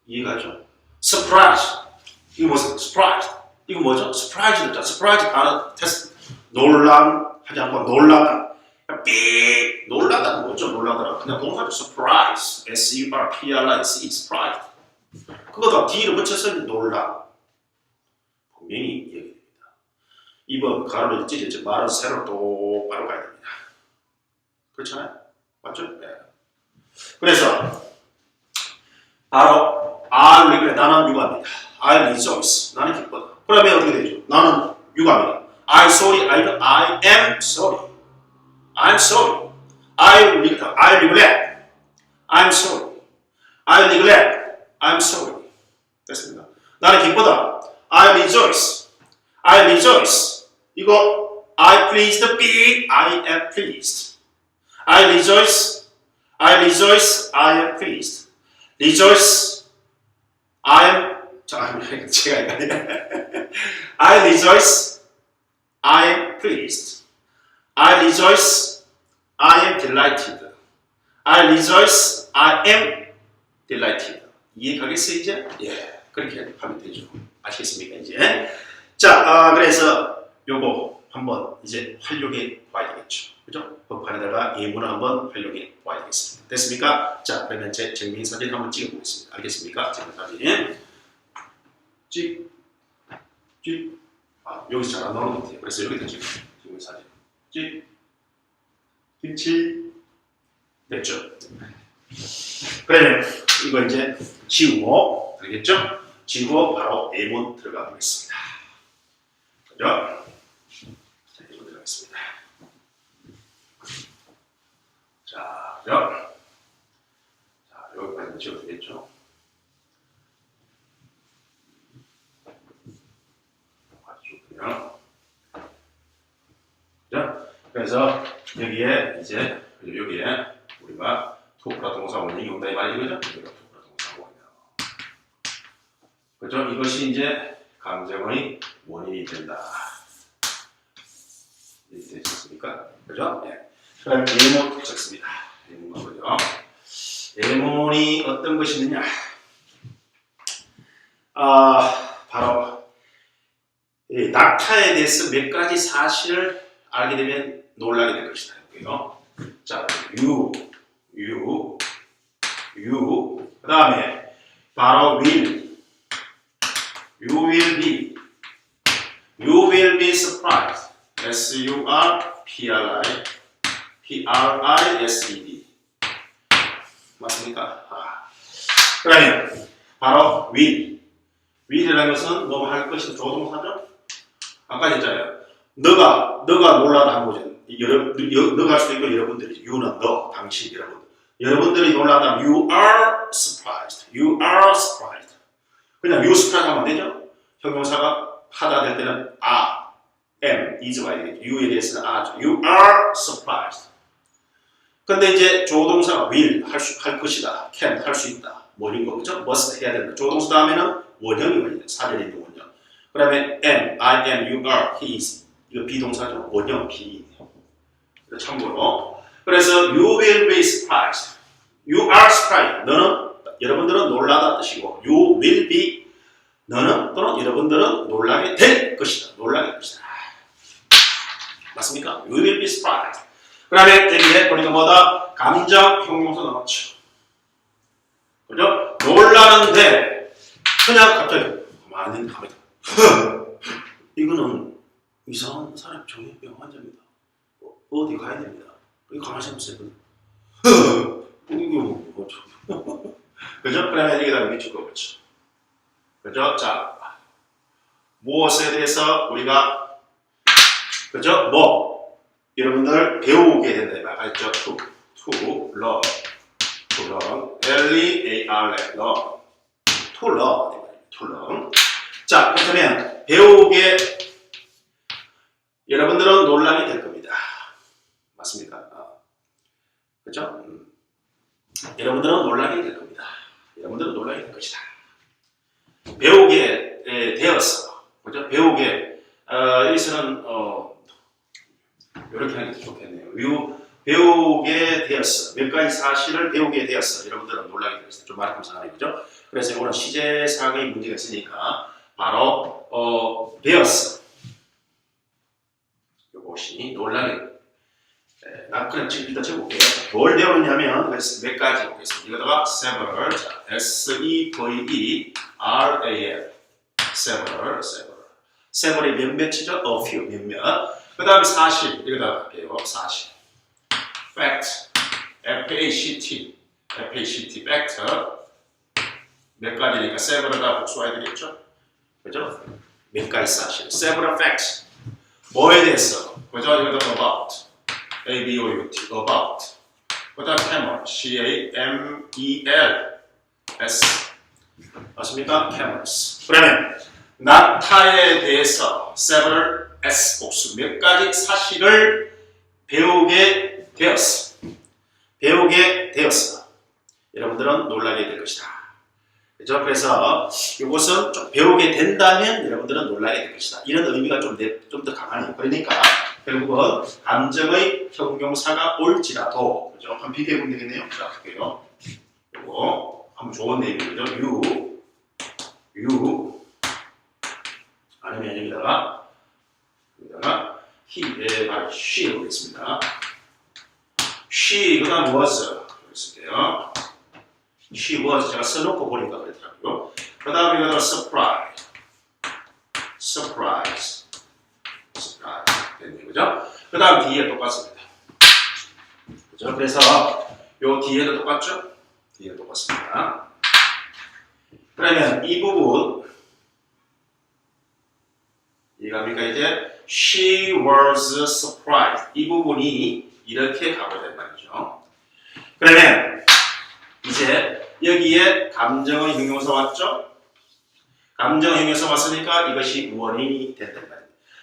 이해가죠? surprise. 이거 뭐죠? surprise. 이거 뭐죠? surprise였죠. surprise 단어 테스트. 놀람하지 않고 놀라다. 삑! 놀라다는 뭐죠? 놀라더라. 그냥 동사죠. surprise. S-U-R-P-R-I-S-E. surprise. 그거다 D를 붙여서 놀라. 분명히 이야기됩니다. 2번 가로를 찢었죠. 말은 세로 똑바로 가야 됩니다. 그렇잖아요? 맞죠? 네. 그래서 바로 I regret. 나는 유감이다. I rejoice. 나는 기쁘다. 그러면 어떻게 되죠? 나는 유감이다. I sorry. I am sorry. I'm sorry. I regret. I'm sorry. I regret. I'm sorry. 됐습니다. 나는 기쁘다. I rejoice. I rejoice. 이거 I pleased be. I am pleased. I rejoice. I rejoice. I am pleased. Rejoice. I am 제가 I rejoice. I am pleased. I rejoice. I am delighted. I rejoice. I am delighted. 이해가겠어요 이제? 예, 그렇게 하면 되죠. 아시겠습니까 이제? 자, 그래서 요거 한번 이제 활용해 봐야 되겠죠. 그죠? 법판에다가 예문을 한번 활용해 봐야 되겠습니다. 됐습니까? 자, 그러면 제 증명 사진 한번 찍어 보겠습니다. 알겠습니까? 증명 사진. 찍. 아, 여기서 잘 안 나오는 것 같아요. 그래서 여기다 찍어. 증명 사진. 찍. 김치. 됐죠? 그러면 이거 이제 지우고, 알겠죠? 지우고 바로 예문 들어가 보겠습니다. 그죠? 자, 예문 들어가겠습니다. 자, 그죠? 자, 여기까지 지워도 되겠죠? 그래서 여기에 이제 여기에 우리가 토프라 동사 원형이 온다 이 말이죠, 그죠? 토프라 동사 원형. 그죠? 이것이 이제 감정의 원인이 된다. 이렇게 되셨습니까? 그죠? 네. 그럼 예문 적습니다. 예문과 보죠. 예문이 어떤 것이 있느냐? 바로 이 낙타에 대해서 몇 가지 사실을 알게 되면 놀라게 될 것이다. 자, you, 그 다음에 바로 will, you will be surprised, S-U-R-P-R-I-S-E-D. 맞습니까? 그러면 바로 will이라는 것은 뭐 할 것이 조동사죠? 아까 했잖아요. 너가 놀라다 한 거죠. 너가 할 수도 있고 여러분들이 you는 너, 당신, 여러분들이 놀라다 you are surprised. 그냥 you surprised 하면 안 되죠? 형용사가 하다 될 때는 am, is 와야 되겠죠. you에 대해서는 you are surprised. 근데 이제 조동사가 will 할 것이다, can 할 수 있다, 뭐인 거 그죠? must 해야 된다. 조동사 다음에는 원형이 와야 돼. 사전에 있는 원형. 그다음에 am, I am, you are, he is. 이거 비동사죠. 원형 be. 참고로. 그래서 you will be surprised. You are surprised. 너는 여러분들은 놀라다 뜻이고 you will be 너는 또는 여러분들은 놀라게 될 것이다. 맞습니까? You will be surprised. 그다음에 여기에 보니까 뭐다? 감정 형용사 나왔죠. 그죠? 놀라는데 그냥 갑자기 가만히 이거는 이상한 사람 정신병 환자입니다. 어디 가야 됩니다. 여기 가만히 있으세요. 이거 뭐죠? 그죠? 그러면 여기다가 밑줄 그어보죠. 그죠? 자, 무엇에 대해서 우리가 그죠? 뭐 여러분들 배우게 된다. 알죠? to learn, learn. 자, 그렇다면 배우게 여러분들은 놀라게 될 겁니다. 맞습니까? 그렇죠? 여러분들은 놀라게 될 겁니다. 여러분들은 놀라게 될 것이다. 배우게 되어서, 그렇죠? 배우게 여기서는 이렇게 하는 게 좋겠네요. 배우게 되었어. 몇 가지 사실을 배우게 되었어. 여러분들은 놀라게 되었어요. 좀 말하면 상관이죠. 그래서 이거는 시제사학의 문제가 있으니까 바로 배웠어. 이것이 놀라게. 그럼 지금 일단 적어볼게요. 뭘 배웠냐면 그래서 몇 가지 보겠습니다. 이거다가 several, 자, S-E-V-E-R-A-L, several이 몇몇이죠? A few, 몇몇. 그 다음에 사실, 이거다가 할게요. 사실. fact, F-A-C-T, fact. 몇 가지니까 several가 복수해야 되겠죠? 그죠? 몇 가지 사실. several facts. 뭐에 대해서? 그죠? 이거다가 about. A-B-O-U-T, about. 그 다음 camel, C-A-M-E-L-S. 맞습니까? camels. 그러면 낙타에 대해서 several S 복수 몇 가지 사실을 배우게 되었어. 여러분들은 놀라게 될 것이다. 그죠? 그래서 이것은 좀 배우게 된다면 여러분들은 놀라게 될 것이다. 이런 의미가 좀 더 강하네요. 그러니까 결국은 감정의 형용사가 올지라도, 그죠? 한번 비교해 보면 되겠네요. 자, 볼게요. 이거 한번 좋은 내용이죠. you 아니면 여기다가 he, she 보겠습니다. she, 그 다음 was 쓸게요. she was 제가 써놓고 보니까 그랬더라고요. 그 다음에 이거는 surprise 됐네요. 그죠? 그 다음 뒤에 똑같습니다. 그죠? 그래서 요 뒤에도 똑같죠? 뒤에 똑같습니다. 그러면 이 부분 이해갑니까? 이제 she was surprised 이 부분이 이렇게 가고 된 말이죠. 그러면 이제 여기에 감정의 형용사 왔죠? 감정 형용사 왔으니까 이것이 원인이 된단 말입니다.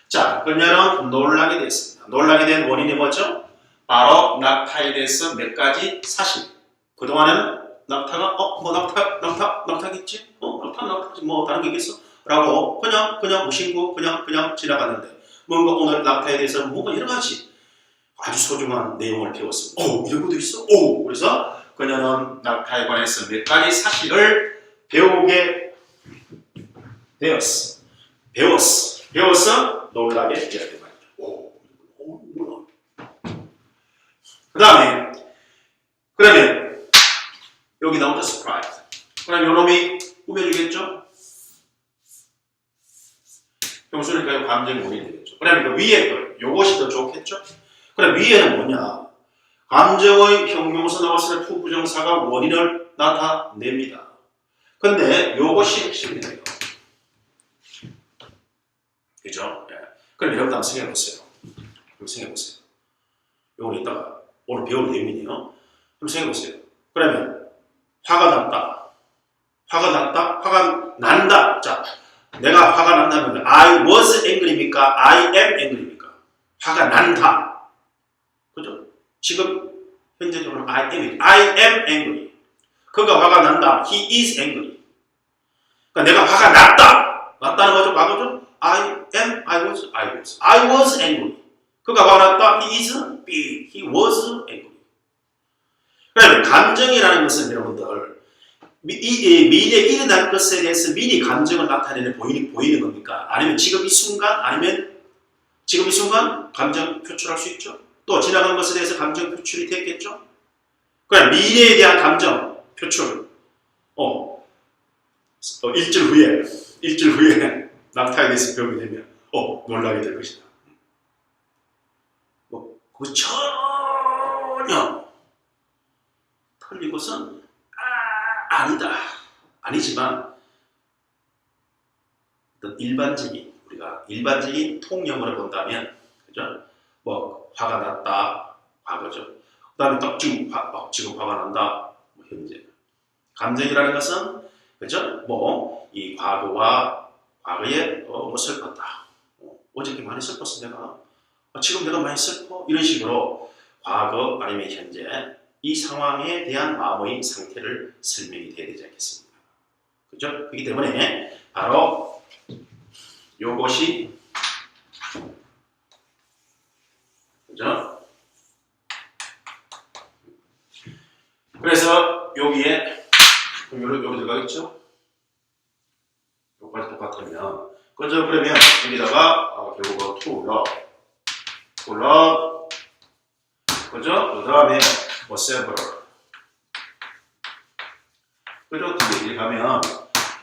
자, 그러면 놀라게 됐습니다. 놀라게 된 원인이 뭐죠? 바로 낙타에 대해서 몇 가지 사실. 그동안에는 낙타가 낙타겠지? 낙타지 뭐 다른 게 있겠어? 라고 그냥 무심코 그냥 지나갔는데 뭔가 오늘 낙타에 대해서 뭔가 여러 가지 아주 소중한 내용을 배웠습니다. 이런 것도 있어? 그래서 그녀는 낙타에 관해서 몇 가지 사실을 배우게 되었어. 배워서 놀라게 되었단 말이죠. 뭐야. 그 다음에 그러면 여기 나오죠. surprise. 그럼 요놈이 꾸며주겠죠? 평소니까 감정이 원인이 되겠죠. 그러면 그 위에 거, 요것이 더 좋겠죠? 그럼 위에는 뭐냐? 감정의 형용사 나왔을 때 투부정사가 원인을 나타냅니다. 근데 요것이 핵심이에요. 그죠? 네. 그럼 여러분 한번 생각해보세요. 요건 이따가 오늘 배울 내용이네요. 한번 생각해보세요. 그러면 화가 난다. 자, 내가 화가 난다면 I was angry입니까? I am angry입니까? 화가 난다. 그죠? 지금 현재적으로 I am angry. 그가 화가 난다. He is angry. 그러니까 내가 화가 났다는 거죠. 과거죠? I was angry. 그가 화가 났다. He was angry. 그러면 감정이라는 것은 여러분들 미래에 일어날 것에 대해서 미리 감정을 나타내는 보이는 겁니까? 아니면 지금 이 순간 감정 표출할 수 있죠? 또 지나간 것에 대해서 감정 표출이 됐겠죠? 그럼 미래에 대한 감정 표출 일주일 후에 낙타에 대해서 배우게 되면 놀라게 될 것이다. 그거 전혀 틀린 것은 아니지만 어떤 우리가 일반적인 통념으로 본다면, 그죠? 뭐 화가 났다, 과거죠. 그다음에 딱 지금 화가 난다, 현재. 감정이라는 것은, 그죠? 이 과거에 슬펐다. 어저께 많이 슬펐어 내가. 지금 내가 많이 슬퍼. 이런 식으로 과거 아니면 현재 이 상황에 대한 마음의 상태를 설명이 돼야 되지 않겠습니까? 그죠? 그렇기 때문에 바로 요것이, 그죠? 그래서 여기에 여기 들어가겠죠? 여기까지 똑같으면 그죠? 그러면 여기다가 결국은 to love 그죠? 그 다음에 뭐 several 그죠? 뒤에 가면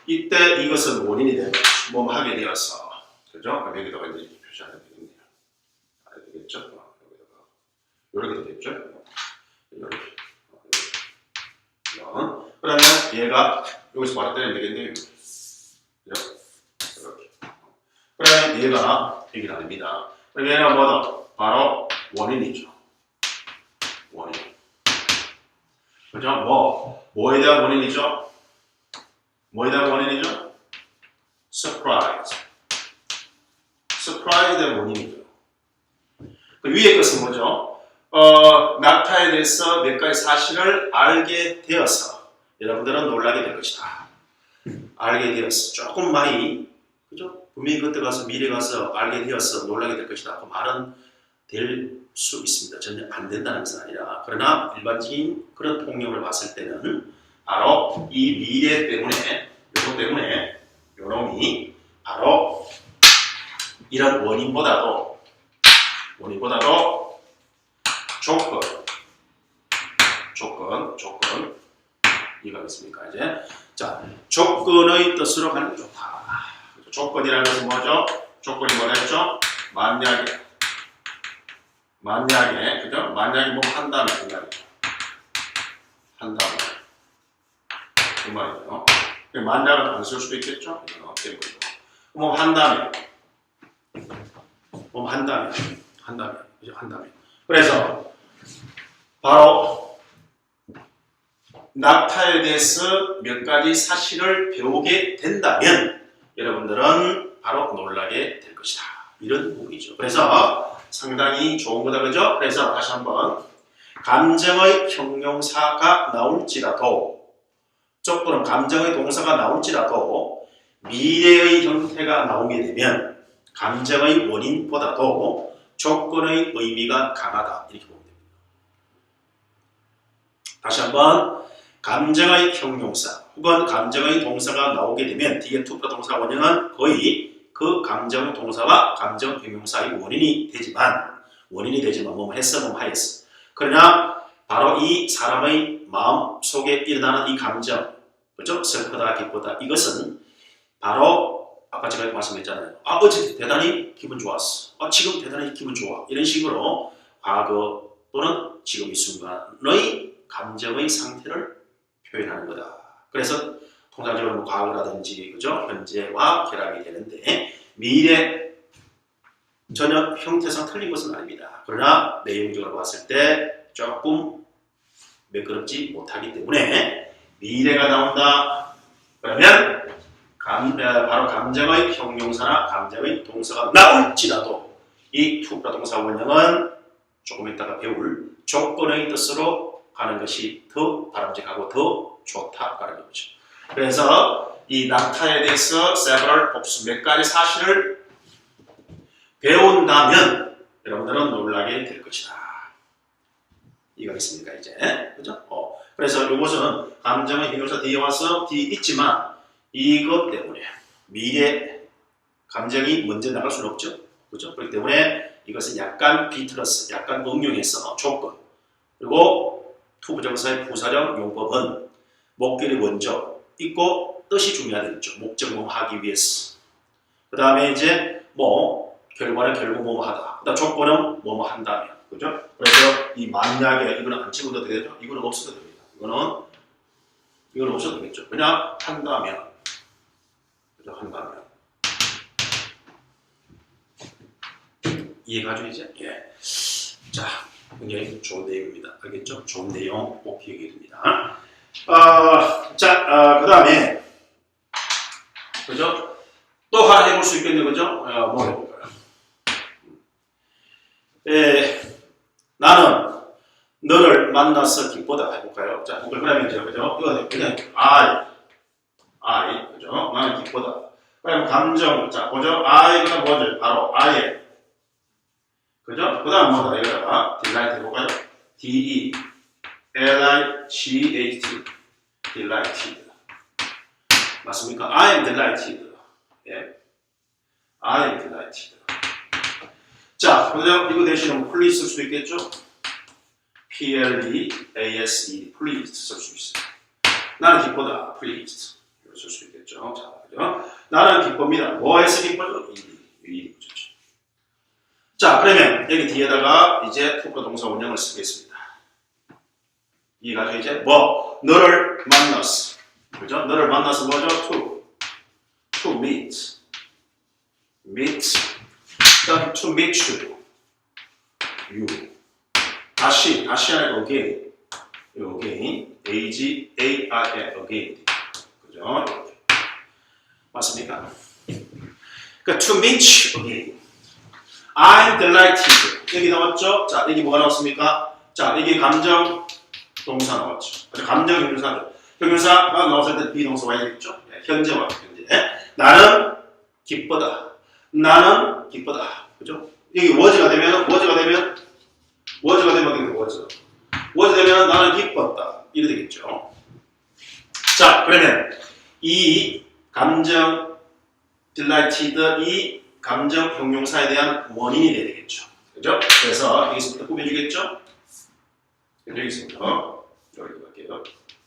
이때 이것은 원인이 되면 뭐 하게 되어서 그죠? 여기다가 이제 표시하면 되겠네요. 되겠죠? 여기다가 이렇게 되겠죠? 이렇게 그러면 얘가 여기서 바로 때리면 되겠네요. 이렇게. 그러면 얘가 얘기를 합니다. 그럼 얘는 뭐다? 바로 원인이죠. 원인. 그죠? 뭐에 대한 원인이죠? 뭐에 대한 원인이죠? surprise. surprise에 대한 원인이죠. 그 위에 것은 뭐죠? 낙타에 대해서 몇 가지 사실을 알게 되어서 여러분들은 놀라게 될 것이다. 알게 되었어. 조금 많이, 그죠? 분명히 그때 가서 미래 가서 알게 되어서 놀라게 될 것이다. 그 말은 될 수 있습니다. 전혀 안 된다는 것은 아니라. 그러나 일반적인 그런 통념을 봤을 때는 바로 이 미래 때문에, 요거 때문에 요놈이 바로 이런 원인보다도 조건 이해가 됐습니까? 이제 자 조건의 뜻으로 가는 게 좋다. 조건이라는 것은 뭐죠? 조건이 뭐라 했죠? 만약에 그죠? 만약에 뭐 한다면 그 말이죠. 만약은 안 쓸 수도 있겠죠? 뭐 한다면 그래서 바로 낙타에 대해서 몇 가지 사실을 배우게 된다면 여러분들은 바로 놀라게 될 것이다. 이런 부분이죠. 그래서 상당히 좋은 거다. 그죠? 그래서 다시 한번 감정의 형용사가 나올지라도 조건은 감정의 동사가 나올지라도 미래의 형태가 나오게 되면 감정의 원인보다도 조건의 의미가 강하다. 이렇게 보면 됩니다. 다시 한번 감정의 형용사 혹은 감정의 동사가 나오게 되면 뒤에 to 동사 원형은 거의 그 감정 동사와 감정 형용사의 원인이 되지만 뭐뭐 했어 뭐뭐 하였어. 그러나 바로 이 사람의 마음 속에 일어나는 이 감정, 그죠? 슬프다, 기쁘다. 이것은 바로 아까 제가 말씀했잖아요. 어제 대단히 기분 좋았어. 지금 대단히 기분 좋아. 이런 식으로 과거 또는 지금 이 순간의 감정의 상태를 표현하는 거다. 그래서 통상적으로 뭐 과거라든지 그죠? 현재와 결합이 되는데 미래 전혀 형태상 틀린 것은 아닙니다. 그러나 내용적으로 봤을 때 조금 매끄럽지 못하기 때문에 미래가 나온다. 그러면 바로 감정의 형용사나 감정의 동사가 나올지라도 이 to 동사 원형은 조금 이따가 배울 조건의 뜻으로 가는 것이 더 바람직하고 더 좋다라는 거죠. 그래서 이 낙타에 대해서 several 복수 몇 가지 사실을 배운다면 여러분들은 놀라게 될 것이다. 이해가 있습니까 이제? 그죠? 그래서 이것은 감정의 형용사 뒤에 와서 뒤에 있지만 이것 때문에 미래 감정이 먼저 나갈 수는 없죠. 그죠? 그렇기 때문에 이것은 약간 비틀어서 약간 응용해서 조건 그리고 to 부정사의 부사적 용법은 목결이 먼저 있고 뜻이 중요하겠죠. 목적 뭐 하기 위해서. 그 다음에 이제 뭐 결과는 결국 뭐뭐 하다. 그 다음 조건은 뭐뭐 한다면. 그죠? 그래서 이 만약에 이거는 안 집어도 되겠죠? 이거는 없어도 됩니다. 이거는 없어도 되겠죠. 그냥 한다면. 그죠? 한다면. 이해가죠 이제? 예. 자, 굉장히 좋은 내용입니다. 알겠죠? 좋은 내용 꼭 기억해야 됩니다. 그 다음에, 그죠? 또 하나 해볼 수 있겠네요, 그죠? 뭐 해볼까요? 나는 너를 만나서 기쁘다 해볼까요? 자, 그러면 이제, 그죠? 이거 그냥, I, 그죠? 나는 기쁘다. 그러면 감정, 자, 보죠? I가 뭐죠? 바로 I의, 그죠? 그 다음 뭐다? 여기다가 delight 해볼까요? D-E, L-I-G-H-T delighted. 맞습니까? I am delighted. 예. I am delighted. 자, 그죠? 이거 대신에 please 쓸 수도 있겠죠? P-L-E-A-S-E pleased 쓸 수 있어요. 나는 기쁘다. pleased. 이거 쓸 수 있겠죠? 자, 그죠? 나는 기쁩니다. 뭐에서 기뻐요? 일이 그렇죠. 자, 그러면 여기 뒤에다가 이제 투표 동사 원형을 쓰겠습니다. 이해가죠? 이제 뭐 너를 만났어. 그죠? 너를 만나서 뭐죠? to meet. 그다음 to meet you. 다시 하니까 again. A-G-A-I-N again. 그죠? 맞습니까? 그러니까 to meet you again. I'm delighted. 여기 나왔죠? 자, 여기 뭐가 나왔습니까? 자, 여기 감정 동사 나왔죠. 감정 형용사죠. 형용사가 나왔을 때 비동사 와야 되겠죠? 네, 현재와 현재. 나는 기쁘다. 그죠? 여기 was가 되면 was 되면 나는 기뻤다. 이래 되겠죠? 자, 그러면 이 감정 delighted 이 감정 형용사에 대한 원인이 돼야 되겠죠. 그죠? 그래서 여기서부터 꾸며주겠죠? 여기 있습니다. 여기 갈게요.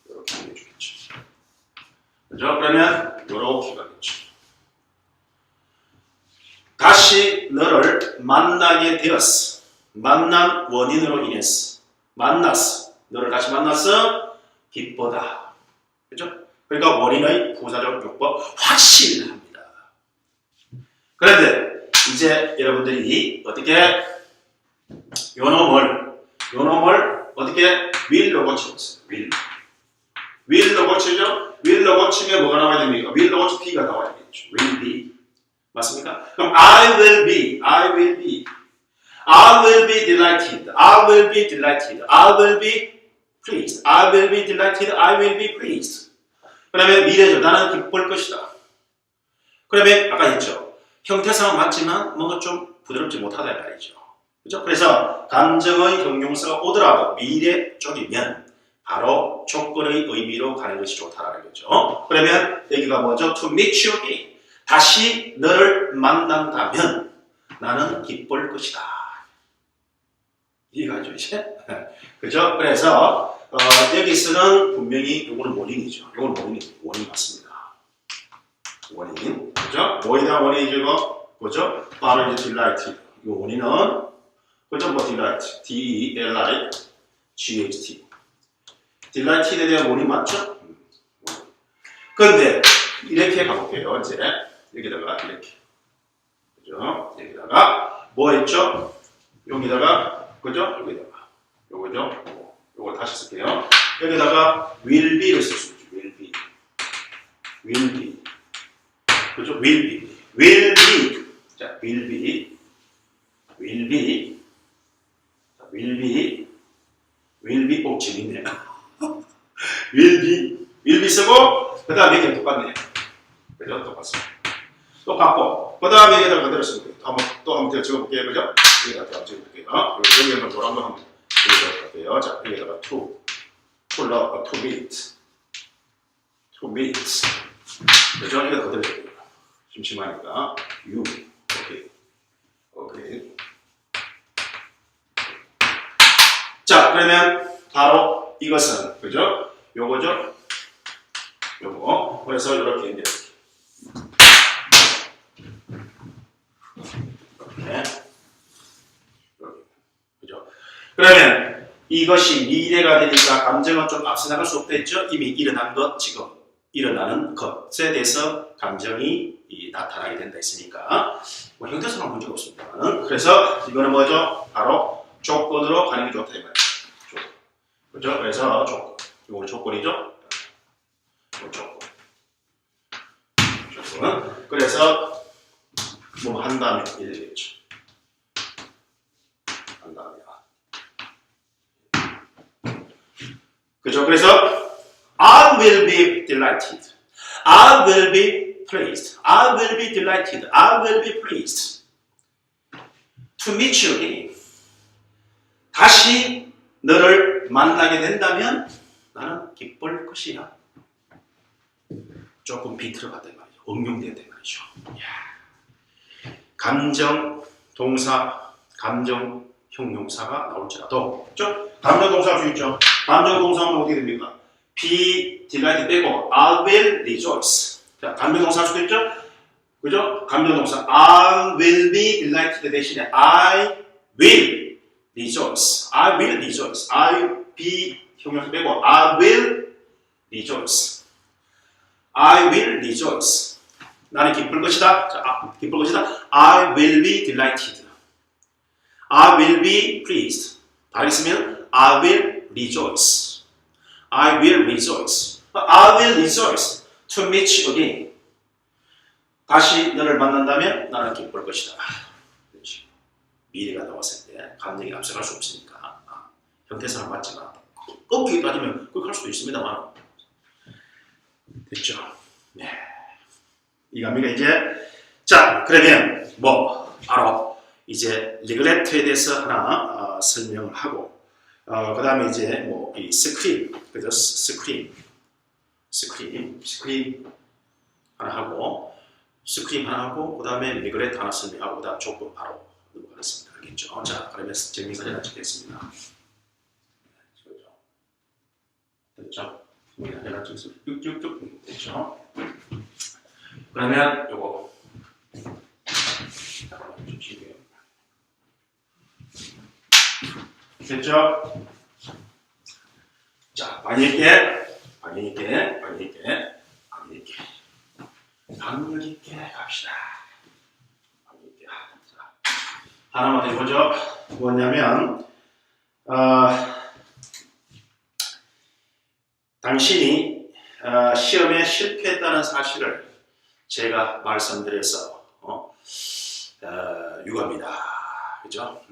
이렇게 꾸며주겠죠. 그죠? 그러면 이렇게 가겠죠. 다시 너를 만나게 되었어. 만난 원인으로 인해서. 만났어. 너를 다시 만났어. 기쁘다. 그죠? 그러니까 원인의 부사적 용법 확실합니다. 그런데 이제 여러분들이 어떻게 요놈을 어떻게 will로 고치겠어요. will로 고치죠. will로 고치면 뭐가 나와야 됩니까? will로 고치 be가 나와야 되겠죠. will be 맞습니까? 그럼 I will be delighted. I will be pleased. I will be delighted. I will be pleased. 그러면 미래죠. 나는 기쁠 것이다. 그러면 아까 했죠. 형태상은 맞지만 뭔가 좀 부드럽지 못하다 말이죠. 그죠? 그래서 감정의 형용사가 오더라도 미래 쪽이면 바로 조건의 의미로 가는 것이 좋다라는 거죠. 그러면 여기가 뭐죠? To meet you again. 다시 너를 만난다면 나는 기쁠 것이다. 이해가죠, 이제? 그죠? 그래서 여기서는 분명히 이거는 원인이죠. 이건 원인 맞습니다. 원인, 그죠? 뭐이다 원인이죠, 이거? 그죠? 바로 이제 delight. 이 원인은, 그죠? 뭐 delight. D-E-L-I-G-H-T. delight에 대한 원인 맞죠? 그런데, 이렇게 가볼게요, 이제. 여기다가, 이렇게. 그죠? 여기다가, 뭐 했죠? 여기다가, 그죠? 여기다가. 요거죠? 요거 다시 쓸게요. 여기다가, will be를 쓸 수 있죠, will be. 그죠? will be. 자, will be. 오, 재밌네요. will be 쓰고, 그 다음에 이게 똑같네요. 그죠? 똑같습니다. 똑같고, 그 다음에 여기다가 그대로 쓰면 돼요. 또 한번 적어볼게요. 그죠? 여기다가 또 한번 적어볼게요. 여기 한번 노란 거 한번 여기다가 할게요. 자, 여기다가 to meet. 그죠? 여기다 그대로 적어요. 심심하니까 you. 오케이. 자, 그러면 바로 이것은 그죠? 요거죠? 요거. 그래서 이렇게 이제 이렇게. 그죠? 그러면 이것이 미래가 되니까 감정은 좀 앞서 나갈 수 없겠죠? 이미 일어난 것, 지금 일어나는 것에 대해서 감정이 나타나게 된다 했으니까 뭐 형태상은 문제가 없습니다. 그래서 이거는 뭐죠? 바로 조건으로 가는 게 좋다 이 말이에요. 그죠? 그래서 조건. 이거 조건이죠? 조건. 그래서 뭐 한다면 이래 되겠죠. 한다면. 그죠? 그래서 I will be delighted. I will be pleased. I will be delighted. I will be pleased. To meet you again. 다시 너를 B를 만나게 된다면 나는 기쁠 것이야. 조금 비틀어 봤단 말이죠. 응용되었단 말이죠. 감정, 동사, 감정, 형용사가 나올지라도, 그죠? 감정 동사가 주있죠. 감정 동사는 어떻게 됩니까? be delighted 빼고 I will rejoice. 자, 감정 동사 할 수도 있죠? 그죠? 감정 동사 I will be delighted 대신에 I will rejoice. I will rejoice. I be 형용사 빼고 I will rejoice. I will rejoice. 나는 기쁠 것이다. 자, 기쁠 것이다. I will be delighted. I will be pleased. 다 있으면 I will rejoice. I will rejoice. I will rejoice to meet you again. 다시 너를 만난다면 나는 기쁠 것이다. 그렇지. 미래가 나왔을 때 감정이 앞서갈 수 없으니까 형태사는 맞지만 엄격히 따지면 그렇게 할 수도 있습니다만 됐죠? 네. 이겁니다. 이제 자 그러면 뭐 바로 이제 리그레트에 대해서 하나 설명을 하고 그 다음에 이제 뭐 이 스크림 그죠? 스크림 하나 하고 스크림 하나 하고 그 다음에 리그레트 하나 설명하고 그 다음 조건 바로 넘어가겠습니다. 알겠죠? 자 그러면 정리사진 하나 찍겠습니다. 됐죠? 하나 쭉쭉쭉 됐죠? 그러면 요거 잠깐만 좀 쉬게요. 됐죠? 자, 강력 있게 갑시다. 강력 있게. 자, 하나만 더 해보죠. 뭐냐면, 당신이 시험에 실패했다는 사실을 제가 말씀드려서 유감이다. 그죠?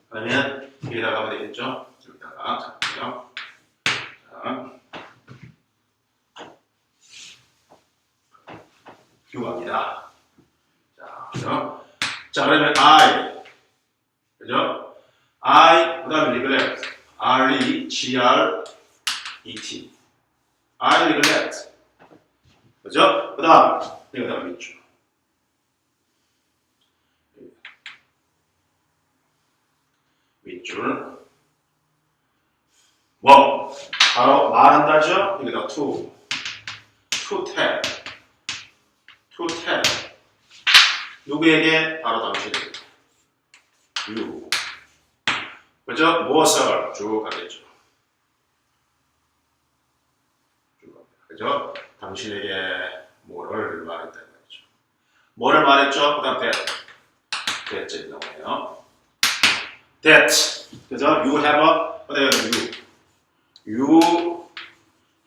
그러면 여기다가 하면 되겠죠? 여기다가 잡고요. 유감이다. 자, 그죠? 자, 그러면 I, 그죠? I, 그 다음에 neglect, R-E-G-R-E-T, I neglect, 그죠? 그 다음 여기다가 있죠. 윗줄 뭐 바로 말한다죠. 여기다 to tell 누구에게? 바로 당신에게 you 그죠? 무엇을 쭉 가겠죠. 그죠? 당신에게 뭐를 말했다 이거죠. 뭐를 말했죠? 그 다음 that이 나오네요. That, 그죠? You have a, you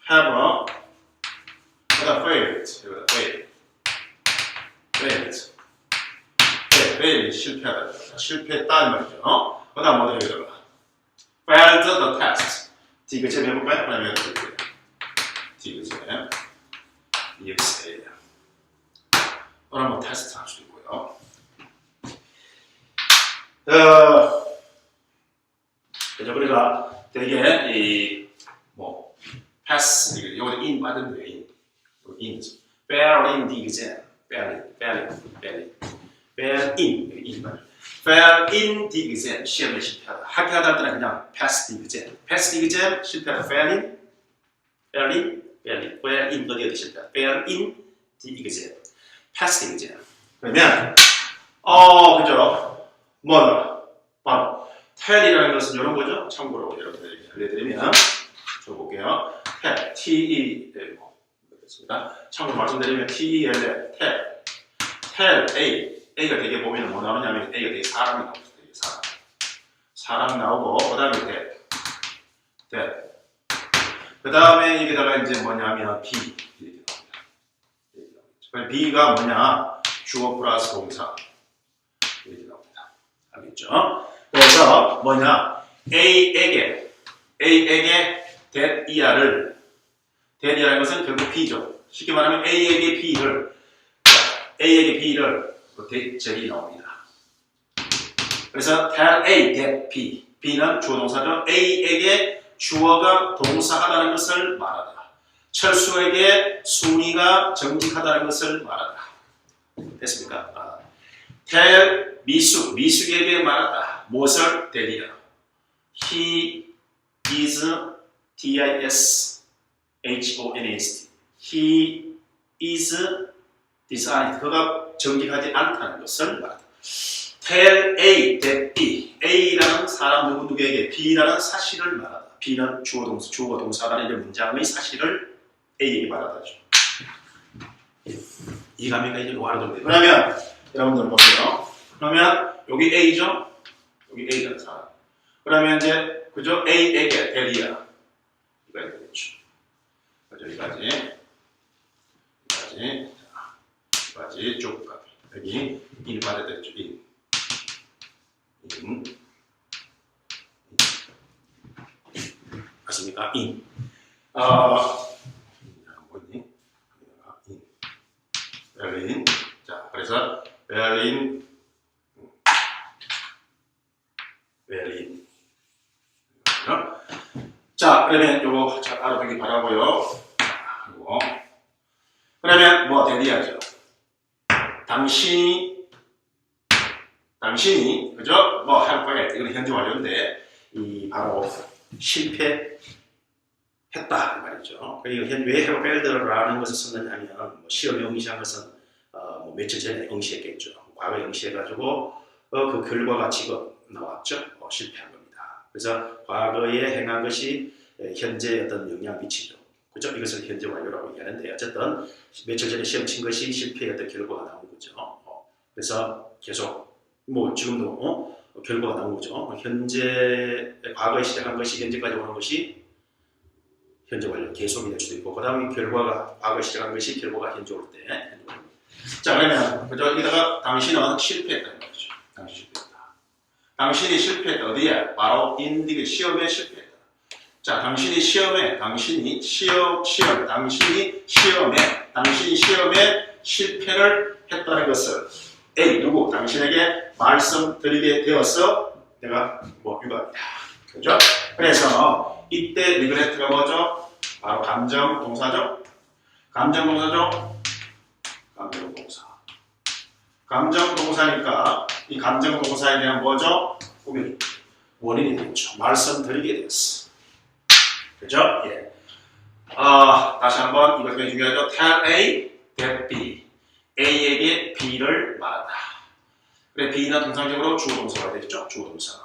have a, 그다음 failed, 실패하다, 실패했다 이 말이죠. 그다음 뭐다 여기다가 failed the test, 디귿잼 해볼까요? 그다음에 디귿잼, EXA, 또는 뭐 테스트 할 수도 있고요. 그래서 우리가 되게 뭐 pass 이거 in 받은 거예요. in fail in the exam, fail in the exam 시험에 실패하다. 합격하다 할 때는 그냥 pass the exam, 실패하다. fail in 어디에 실패하다. fail in the exam, pass the exam. 그러면 그죠? 뭐다? 바로 tell이라는 것은 이런 거죠. 참고로 여러분들에게 알려드리면 줘볼게요. tell, T-E-L 습니다. 참고로 말씀드리면 T-E-L, tell, A가 되게 보면 뭐 나오냐면 A가 되게 사람이 나옵니다. 되게 사람 나오고 그 다음에 that. 그 다음에 여기다가 이제 뭐냐면 B 이렇게 나옵니다. B가 뭐냐? 주어 플러스 동사 이렇게 나옵니다. 알겠죠? 그래서 뭐냐? A에게 that 이라는 것은 결국 B죠. 쉽게 말하면 A에게 B를 대절이 나옵니다. 그래서 tell A that B, B는 주어 동사죠. A에게 주어가 동사하다는 것을 말하다. 철수에게 순이가 정직하다는 것을 말하다. 됐습니까? tell 미숙에게 말하다. 무엇을? 대리야. He is dishonest. He is dishonest. 그가 정직하지 않다는 것을 말하다. tell A that B. A라는 사람 누구에게 B라는 사실을 말하다. B는 주어가 동사라는 이런 문장의 사실을 A에게 말하다죠. 이해갑니까? 이제 와르 정도. 그러면 여러분들 보세요. 그러면 여기 A죠? 여기 A라는 사람. 그러면 이제 그죠? A에게 대리야. 이거 해야 되겠죠. 그죠? 여기까지 쭉 여기 1 받아야 되겠죠. 1. 맞습니까? 인. 뭐니? 베를린. 자, 그래서 베를린. 자, 그러면 요거 잘 알아두기 바라고요. 그리고 그러면 뭐 대리하죠. 당신이 그죠? 뭐 할 거야. 이건 현재 완료인데 이 바로 실패했다 이 말이죠. 그리고 왜 have failed라는 것을 썼느냐면 뭐 시험에 응시한 것은 뭐 며칠 전에 응시했겠죠. 과거에 응시해가지고 그 결과가 지금 나왔죠. 실패한 겁니다. 그래서 과거에 행한 것이 현재 어떤 영향을 미치죠. 그죠? 이것을 현재 완료라고 얘기하는데 어쨌든 며칠 전에 시험 친 것이 실패의 어떤 결과가 나온 거죠. 그래서 계속 뭐 지금도 결과가 나온 거죠. 현재 과거에 시작한 것이 현재까지 오는 것이 현재 완료 계속이 될 수도 있고 그 다음에 결과가 과거에 시작한 것이 결과가 현재 올 때 현재 완료. 자 그러면 그죠? 여기다가 당신은 실패했다는 거죠. 당신이 실패했다. 어디에? 바로 인디그 시험에 실패했다. 자, 당신이 시험에 실패를 했다는 것을 A 누구? 당신에게 말씀드리게 되어서 내가 뭐 유감이다. 그죠? 그래서 이때 리그레트가 뭐죠? 바로 감정 동사죠. 감정 동사니까 이 감정 동사에 대한 뭐죠? 원인이 되겠죠. 말씀드리게 되었어. 그죠? 예. 다시 한번 이것 굉장히 중요하죠. Tell A that B. A에게 B를 말하다. 그래, B는 통상적으로 주어동사가 되겠죠. 주어동사.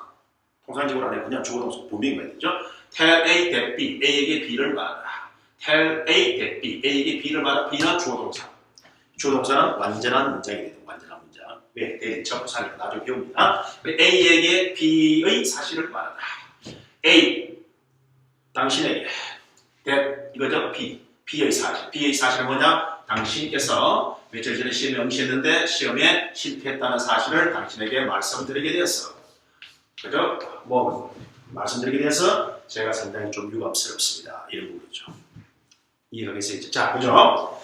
통상적으로 안 해. 그냥 주어동사 분명히 해야 되죠. Tell A that B. A에게 B를 말하다. Tell A that B. A에게 B를 말하다. B는 주어동사. 주어동사는 완전한 문장이 되는 완전한 문장. 왜? 대리 접사니까 나중에 배웁니다. A에게 B의 사실을 말하다. A 당신에게 that 이거죠. B의 사실. B의 사실은 뭐냐? 당신께서 며칠 전에 시험에 응시했는데 시험에 실패했다는 사실을 당신에게 말씀드리게 되었어. 그죠? 뭐 말씀드리게 돼서 제가 상당히 좀 유감스럽습니다. 이런 부분이죠. 이해가 되시겠죠? 자, 그죠?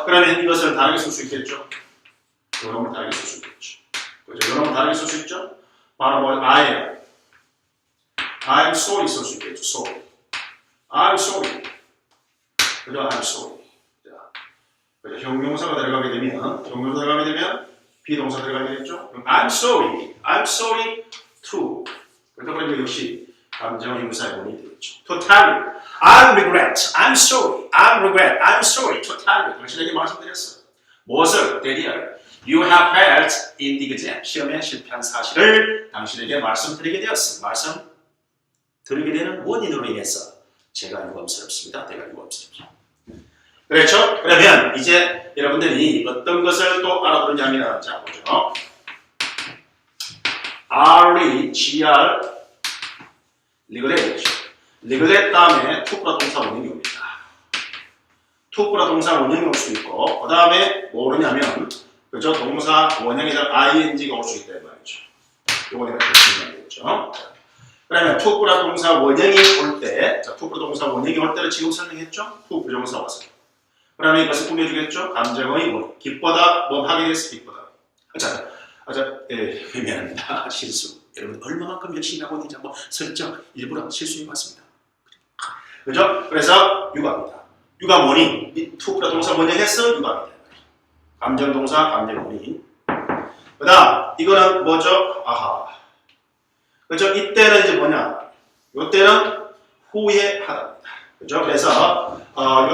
그러면 이것을 다르게 쓸 수 있겠죠? 요놈을 다르게 쓸 수 있겠죠? 그죠? 요놈을 다르게 쓸 수 있죠? 바로 뭐 I'm sorry 쓸 수 있겠죠? sorry. I'm sorry. 그죠? I'm sorry. 자, 그죠? 형용사가 들어가게 되면 비동사 들어가게 되겠죠? I'm sorry to. 그러니까 역시 감정 형용사의 원인이 되겠죠. To tell you. I regret. I'm sorry. I'm sorry to tell you. 당신에게 말씀드렸어. 무엇을? 대리하여. You have failed in the exam. 시험에 실패한 사실을 당신에게 말씀드리게 되었어. 말씀드리게 되는 원인으로 인해서 제가 유감스럽습니다. 내가 유감스럽습니다. 그렇죠? 그러면 이제 여러분들이 어떤 것을 또 알아보느냐면 자 보죠. R-E-G-R 리그레이트. 리그레이트 다음에 투+동사 원형이 옵니다. 투+동사 원형이 올 수 있고 그 다음에 뭐냐면 그죠? 동사 원형에다 ing가 올 수 있다 말이죠. 요거 내가 설명하겠죠. 그러면 투+동사 원형이 올 때, 투+동사 원형이 올 때를 지금 설명했죠? 투 부정사 와서. 그러면 이것을 꾸며주겠죠? 감정의 원인. 기쁘다, 뭐 하게 됐어, 기쁘다. 미안합니다. 실수. 여러분 얼마만큼 열심히 하고 있는지 한번 슬쩍 일부러 실수해 봤습니다. 그죠? 그래서 유가입니다. 유가 뭐니? 이 투프라 동사 먼저 했어? 유가입니다. 감정동사, 감정원인. 그 다음, 이거는 뭐죠? 아하. 그죠? 이때는 이제 뭐냐? 이때는 후에 하다입니다. 그죠? 그래서,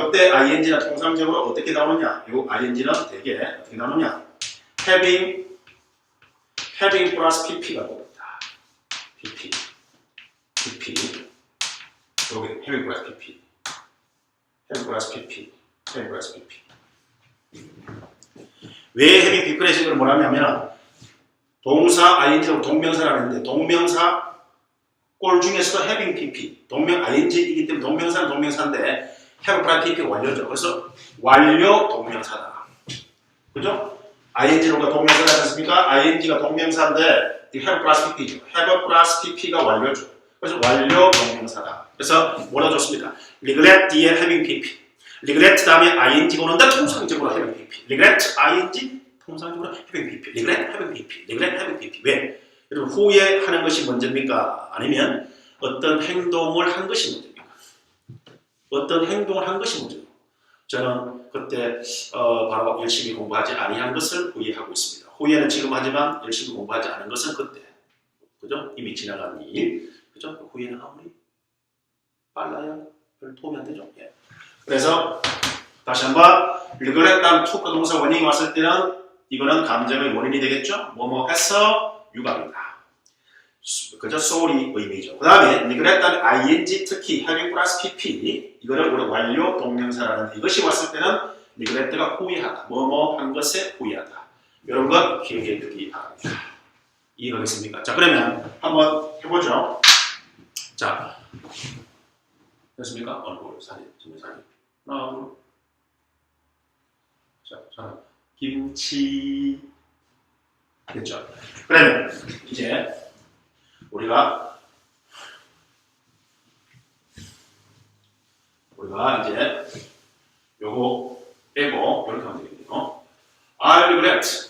이때 ing는 통상적으로 어떻게 나오느냐? 이 ing는 되게 어떻게 나오느냐? having 플러스 pp가 됩니다. pp. 여기 having 플러스 pp. having 플러스 pp. having 플러스 pp. 왜 having pp를 식으로 뭐라냐면 동사 ing로 동명사라고 했는데 동명사 꼴 중에서도 having pp 동명 ing이기 때문에 동명사는 동명사인데 have 플러스 pp가 완료죠. 그래서 완료 동명사다. 그죠? ing로가 동명사지 않습니까? ing가 동명사인데 have 플러스 pp죠. have 플러스 pp가 완료죠. 그래서 완료 동명사다. 그래서 뭐라 줬습니다. regret 뒤에 having pp regret 다음에 ing가 오는데 통상적으로 having pp regret ing 통상적으로 having pp regret having pp regret having pp 왜? 여러분 후회하는 것이 먼저입니까? 아니면 어떤 행동을 한 것이 먼저입니까? 어떤 행동을 한 것이 먼저요. 저는 그때 바로 열심히 공부하지 아니한 것을 후회하고 있습니다. 후회는 지금 하지만 열심히 공부하지 않은 것은 그때. 그죠? 이미 지나간 일. 그죠? 후회는 아무리 빨라야 별 도움이 안 되죠. 예. 그래서 다시 한번 regret 다음 to 동사 원인이 왔을 때는 이거는 감정의 원인이 되겠죠? 뭐뭐 해서 유가입니다. 그죠? soul이 의미죠. 그 다음에 regret 다음 ing 특히 having 플러스 pp 이거를 우리 완료 동명사라는데 이것이 왔을 때는 regret가 후회하다. 뭐뭐 한 것에 후회하다. 이런 것 기억해 두기 바랍니다. 이해가겠습니까? 자 그러면 한번 해보죠. 자 됐습니까? 얼굴 사진, 사진. 하나, 둘. 자, 김치. 됐죠? 그러면 이제 우리가 이제 요거 빼고 이렇게 하면 되겠네요. I regret.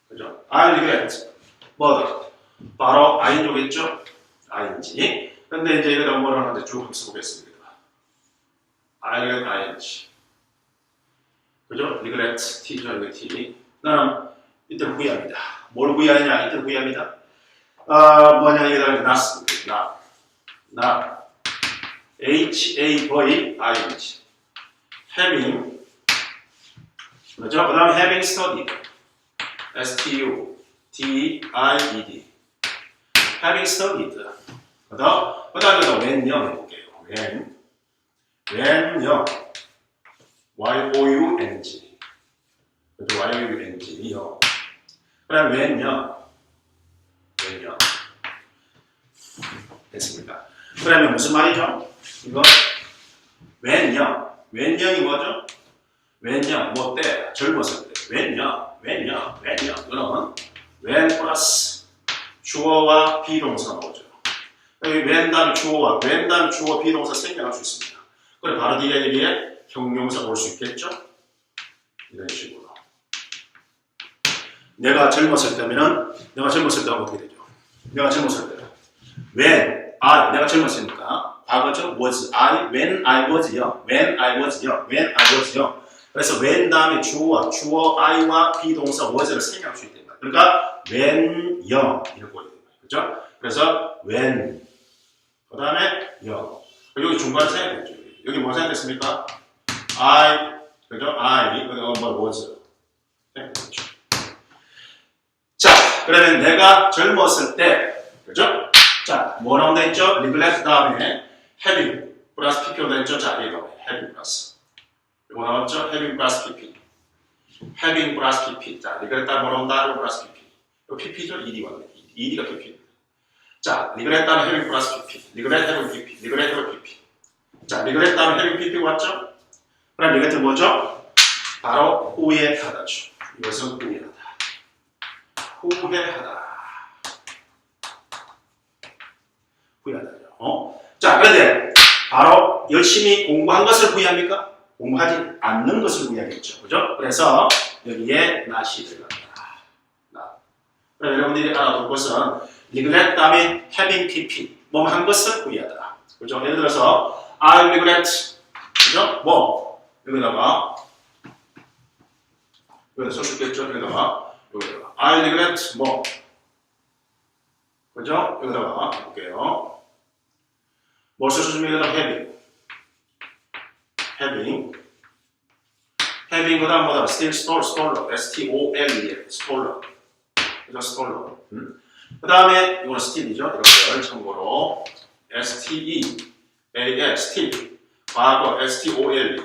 그죠? I regret. 뭐다? 바로 ing겠죠? ing. 근데 이제 이거 뭐를 하는데 쭉 써보겠습니다. I regret ing. 그죠? regret t죠, 이거 t. 나는 이때 후회합니다. 뭘 후회하느냐? 이때 후회합니다. 뭐냐, 이게 낫습니다. having having 그죠? 그 다음에 having studied studied having studied 그 다음에 when요 해볼게요. when요 y-o-u-n-g 그죠? y-o-u-n-g요 그 다음에 when요 됐습니까? 그러면 무슨 말이죠? 이거 when이 뭐죠? when요 뭐 때? 젊었을 때 when요 이거는 when 플러스 주어와 비동사 나오죠. 여기 when 다음에 주어와 when 다음에 주어 비동사 생략할 수 있습니다. 그래 바로 뒤에 여기에 형용사 올 수 있겠죠? 이런 식으로 내가 젊었을 때면은 내가 젊었을 때가 어떻게 되죠? 내가 젊었을 때 when 내가 젊었으니까 과거죠? was when I was요. 그래서 when 다음에 주어 I와 비동사 was를 생략할 수 있다. 그러니까 when요 이렇게 보여야 됩니다. 그죠? 그래서 when 그 다음에 요 여기 중간에 생략됐죠. 여기 뭐 생략됐습니까? 그죠? was 생략됐죠. 자 그러면 내가 젊었을 때 그죠? 자, 뭐 나온다 했죠? regret 다음에 having 플러스 pp 나온다 했죠? 자, 이거 having 플러스 이거 나왔죠? having 플러스 pp 자, regret 다음에 뭐 나온다? having 플러스 pp 이거 pp죠? ed가 왔네. ed가 pp입니다. 자, regret 다음에 having 플러스 pp regret having pp 자, regret 다음에 having pp 왔죠? 그럼 regret 뭐죠? 바로 후회하다죠. 이것은 후회하다죠. 자, 그런데 바로 열심히 공부한 것을 후회합니까? 공부하지 않는 것을 후회하겠죠. 그죠? 그래서 여기에 not이 들어갑니다. 그럼 여러분들이 알아볼 것은 neglect 다음에 having pp 뭐 한 것을 후회하다. 그죠? 예를 들어서 I regret 그죠? 뭐 여기다가 써줄겠죠? 여기다가 I regret 뭐 그죠? 여기다가 볼게요. 뭘 써주면 여기다가 having 그 다음 뭐다? still stolen S-T-O-L-E stolen 그죠? stolen 그 다음에 이거는 still이죠? 여러분들 참고로 S-T-E-A-L still 과거 S-T-O-L-E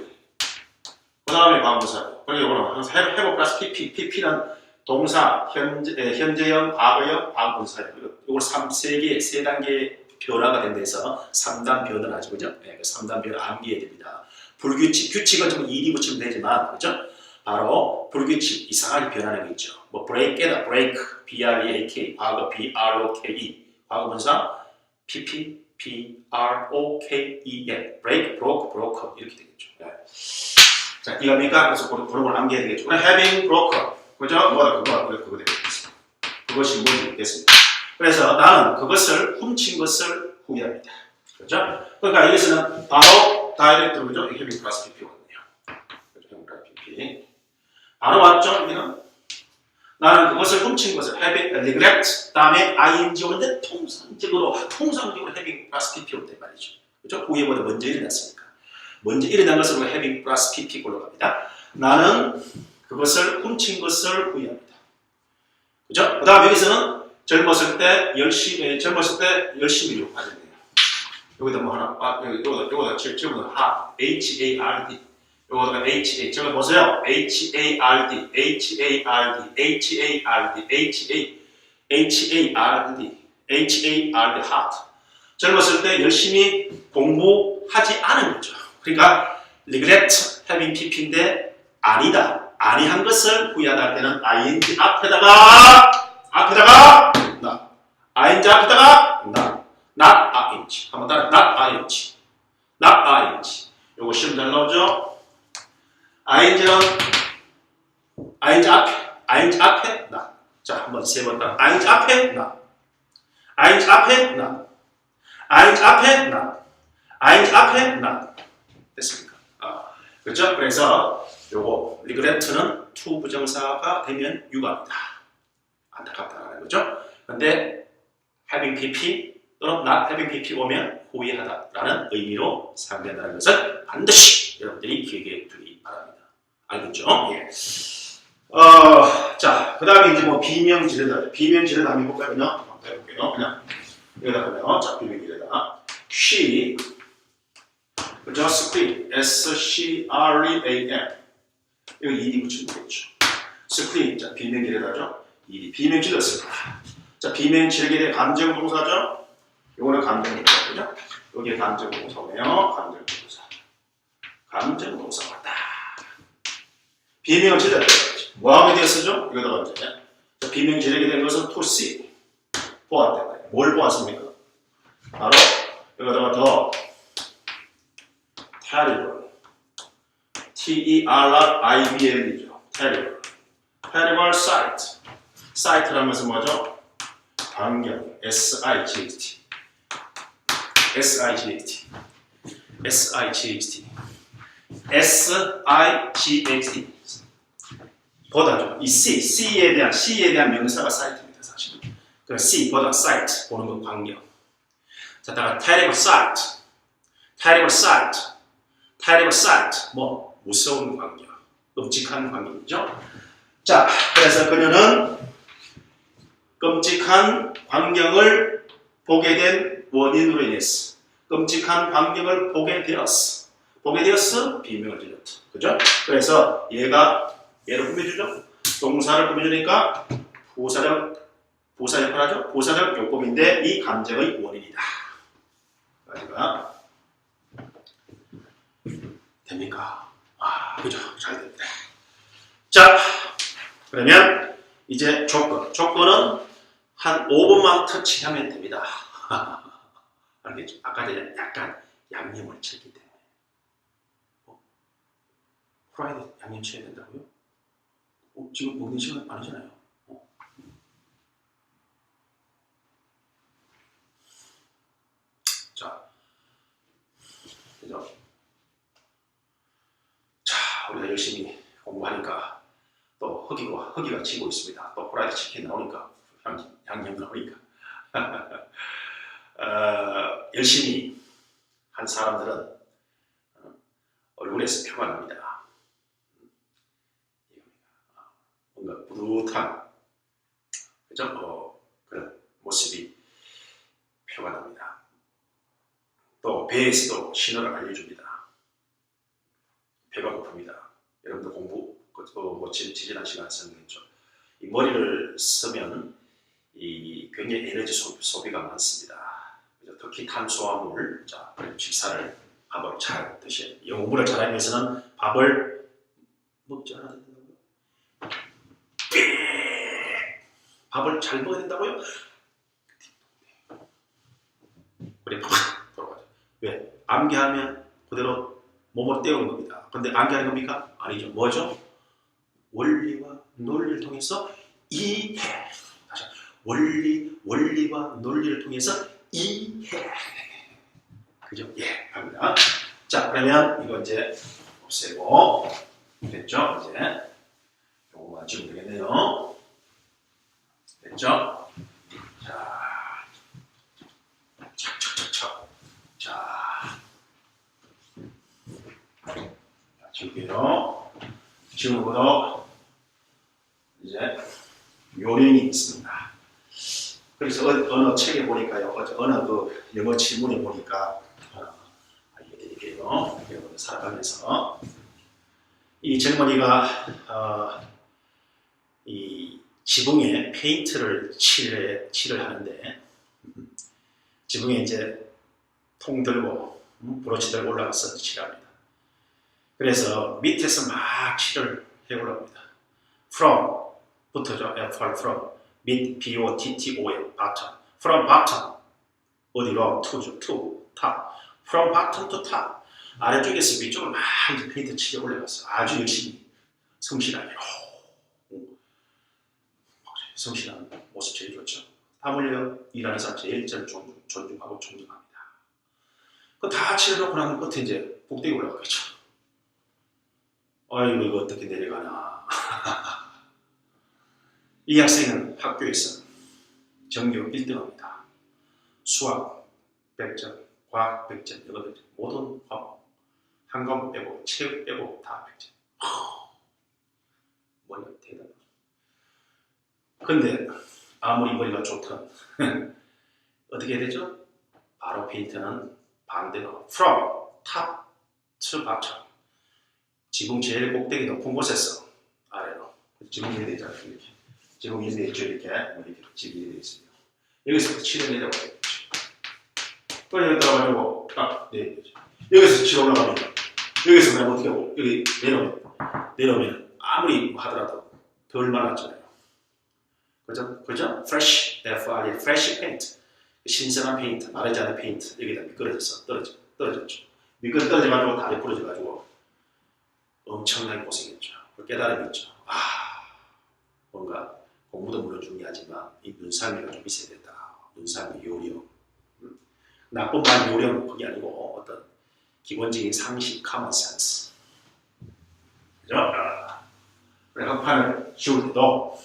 그 다음에 과거사 그리고 이거는 have 플러스 PP PP는 동사, 현재형, 과거형, 과거분사형 이걸 3단계 변화가 된 데서 3단 변화를 하죠. 그죠? 네, 3단 변화 암기해야 됩니다. 불규칙, 규칙은 좀 ED 붙이면 되지만, 그죠? 바로 불규칙, 이상하게 변하는 거 있죠. 뭐 break이다, break, B-R-E-A-K, 과거 B-R-O-K-E, 과거분사 PP, B-R-O-K-E-N, break, broke, broken 이렇게 되겠죠. 네. 자, 이겁니까? 그래서 그런 걸 암기해야 되겠죠. having broken, 그죠? 그거 되겠습니다. 그것이 뭔지 됐습니다. 그래서 나는 그것을 훔친 것을 후회합니다. 그렇죠? 그러니까 여기서는 바로 다이렉트로 그죠? having 플러스 pp가 왔네요. 그죠? having 플러스 pp. 바로 왔죠? 여기는 나는 그것을 훔친 것을 having neglect 다음에 ing 오는데 통상적으로 having 플러스 pp 온단 말이죠. 그죠? 후회보다 먼저 일어났으니까. 먼저 일어난 것을 우리가 having 플러스 pp 올라갑니다. 나는 그것을 훔친 것을 후회합니다. 그죠? 그 다음 여기서는 젊었을 때 열심히 하셨네요. 여기다 뭐 하나, 요거다 지금은 HARD. 요거다가 HA. 제가 보세요. HARD, hard. 젊었을 때 열심히 공부하지 않은 거죠. 그러니까 regret having pp인데 아니다. 아니한 것을 후회하다 할 때는 ing 앞에다가 나. ing 앞에다가 나. not ing. 한번 따라 not ing. 요거 시험 잘 나오죠? ing는 ing 앞에 나. 자, 한번 세 번 따라. ing 앞에 나. ing 앞에 나. 됐습니까? 그렇죠? 그래서 요거 regret는 to 부정사가 되면 유감이다. 안타깝다는 거죠. 근데 having pp 또는 not having pp 오면 후회하다라는 의미로 사용된다는 것을 반드시 여러분들이 기억해 두기 바랍니다. 알겠죠? 예. 자, 그 다음에 이제 뭐 비명지르다 한번 볼까요? 한번 해볼게요. 그냥 여기다 보면 자, 비명지르다. She 그죠? scream S-C-R-E-A-M 여기 ED 붙이면 되겠죠. scream 자, 비명지르다죠. ED 비명 질렀습니다. 자, 비명 지르게 된 감정동사죠. 요거는 감정동사거든요. 여기에 감정동사네요. 감정동사 맞다. 비명을 지르다. 뭐하게 되었죠? 이거다가 이제 자, 비명 지르게 된 것은 to see 보았다. 뭘 보았습니까? 바로 여기다가 더 terrible T-E-R-R-I-B-L이죠. terrible sight라는 것은 뭐죠? 광경 S-I-G-H-T 보다죠. 이 C에 대한 명사가 sight입니다. 사실은. 그 C보다 sight 보는 건 광경. 자, 다가 terrible sight 뭐 무서운 광경, 끔찍한 광경이죠. 자, 그래서 그녀는 끔찍한 광경을 보게 된 원인으로 인해서 끔찍한 광경을 보게 되었어. 비명을 질렀다. 그죠? 그래서 얘를 꾸며주죠. 동사를 꾸며주니까 부사적 역할하죠. 부사적 요법인데 이 감정의 원인이다. 여기가 됩니까? 그죠? 잘 됩니다. 자, 그러면 이제 조건은 한 5분만 터치하면 됩니다. 알겠죠? 아까 전에 약간 양념을 쳤기 때문에. 프라이드 양념 쳐야 된다고요? 지금 먹는 시간 아니잖아요. 자, 그죠? 자, 우리가 열심히 공부하니까 또 허기가 지고 있습니다. 또 프라이드 치킨 나오니까 양념 나오니까 열심히 한 사람들은 얼굴에서 표가 납니다. 뭔가 뿌듯한 그죠? 그런 모습이 표가 납니다. 또 배에서도 신호를 알려줍니다. 배가 고픕니다. 여러분들 공부 지지난 시간에 설명했죠. 이 머리를 쓰면 굉장히 에너지 소비가 많습니다. 특히 탄수화물, 자, 식사를 밥을 잘 드셔야 돼요. 공부를 잘하기 위해서는 밥을 먹지 않아야 된다고요? 밥을 잘 먹어야 된다고요? 우리 팍 돌아가죠. 왜? 암기하면 그대로 몸으로 떼우는 겁니다. 근데 암기하는 겁니까? 아니죠. 뭐죠? 원리와 논리를 통해서 이해. 다시 원리와 논리를 통해서 이해. 그죠? 예, 합니다. 자, 그러면 이거 이제 없애고 됐죠? 이제 요거만 지우면 되겠네요. 됐죠? 자, 척척척척. 자, 지울게요. 지우고도 이제 요령이 있습니다. 그래서 어느 책에 보니까요, 어느 그 영어 지문에 보니까 알려드릴게요. 여러분 살아가면서 이 젊은이가 이 지붕에 페인트를 칠을 하는데 지붕에 이제 통 들고 브러치 들고 올라가서 칠합니다. 그래서 밑에서 막 칠을 해 올라옵니다. from 부터죠. from 밑 bottom bottom from bottom 어디로 to죠. to top from bottom to top 아래쪽에서 위쪽으로 막 이제 페인트 칠해 올라갔어. 아주 열심히 성실하게 성실한 모습 제일 좋죠. 땀 흘려 일하는 사람 제일 존중하고 존경합니다. 그 다 칠해놓고 나면 끝에 이제 꼭대기 올라가겠죠. 아이고 이거 어떻게 내려가나. 이 학생은 학교에서 전교 1등합니다. 수학 100점, 과학 100점, 영어 100점, 모든 과목 한 과목 빼고 체육 빼고 다 100점. 머리가 대단하죠. 근데 아무리 머리가 좋든 어떻게 되죠? 바로 페인트는 반대로 from top to bottom 지붕 제일 꼭대기 높은 곳에서 아래로 지붕 위에 되잖아요. 이렇게 지붕 위에 되죠. 이렇게 집이 되어 있습니다. 여기서 칠을 내려가겠죠. 그럼 여기 들어가지고 딱 내리죠. 여기서 칠 올라가면 여기서 그냥 어떻게 하고 여기 내려오면 아무리 하더라도 덜 말랐잖아요. 그죠? fresh, fresh paint. 신선한 페인트, 마르지 않은 페인트 여기다 미끄러져서 떨어졌죠. 미끄러져가지고 다리 부러져가지고 엄청나게 고생했죠. 깨달음이 있죠. 뭔가 공부도 물론 중요하지만 이 눈썰미가 좀 있어야 된다. 눈썰미 요령. 나쁜 말 요령 그게 아니고 어떤 기본적인 상식, common sense. 그죠? 그래 학판을 씌울 때도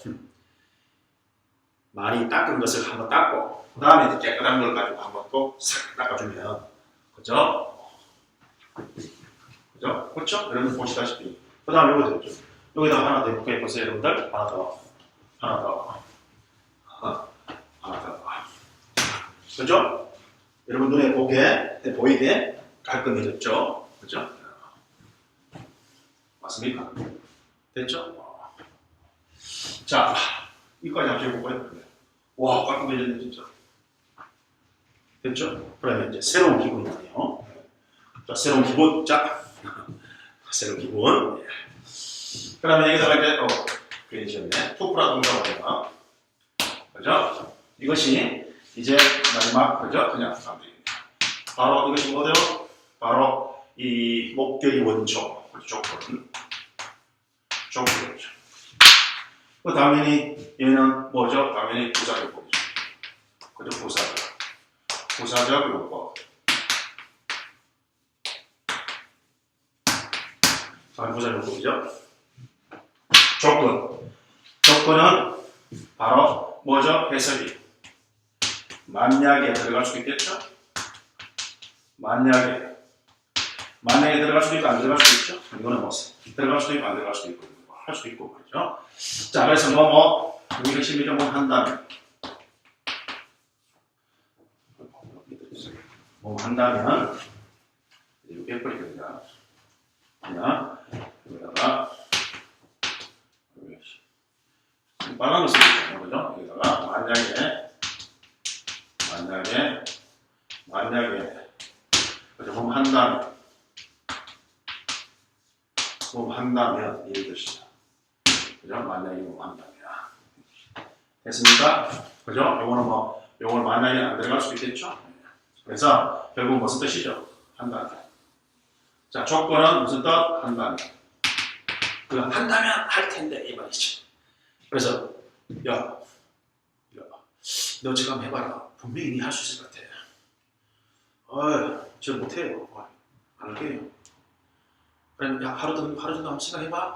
많이 닦은 것을 한번 닦고 그 다음에 깨끗한 걸 가지고 한번 또 싹 닦아주면 그죠? 그죠? 그렇죠? 여러분 보시다시피 그 다음에 이거 되죠? 여기다 하나 더 해볼게요. 보세요 여러분들. 하나 더 그죠? 여러분 눈에 보이게 깔끔해졌죠? 그죠? 맞습니까? 됐죠? 자, 이거까지 한번 해볼까요? 와, 깔끔해졌네, 진짜. 됐죠? 그러면 이제 새로운 기분이네요. 자, 새로운 기분. 자, 새로운 기분. 그러면 여기다가 이제, 괜히 지었네. 투프라 동작을 그죠? 이것이 이제 마지막, 그죠? 그냥 하면 되겠네. 바로 이것이 뭐죠? 바로 이 목결이 원초, 조건. 그 당연히 얘는 뭐죠? 당연히 부사적법이죠. 그죠? 부사적 요법. 부사용법이죠. 조건은 바로 뭐죠? 해석이 만약에 들어갈 수도 있겠죠? 만약에 들어갈 수도 있고 안 들어갈 수도 있죠? 이거는 뭐 들어갈 수도 있고 안 들어갈 수도 있고 할 수도 있고 말이죠. 자, 그래서 우리가 심리적으로 한다면 이거 빼버리겠습니다. 그냥 여기다가 빨간 거 쓰고 거죠. 여기다가 만약에 그래서 한다면 이런 뜻이죠. 그죠? 만약에 한다면 됐습니까? 그죠? 요거는 만약에 안 들어갈 수 있겠죠? 그래서 결국 무슨 뜻이죠? 한다면. 자, 조건은 무슨 뜻? 한다면. 한다면 할 텐데 이 말이지. 그래서 너 지금 한번 해봐라. 분명히 네 할 수 있을 것 같아. 저 못해요. 안 할게요. 그럼 하루 정도 한번 생각해봐.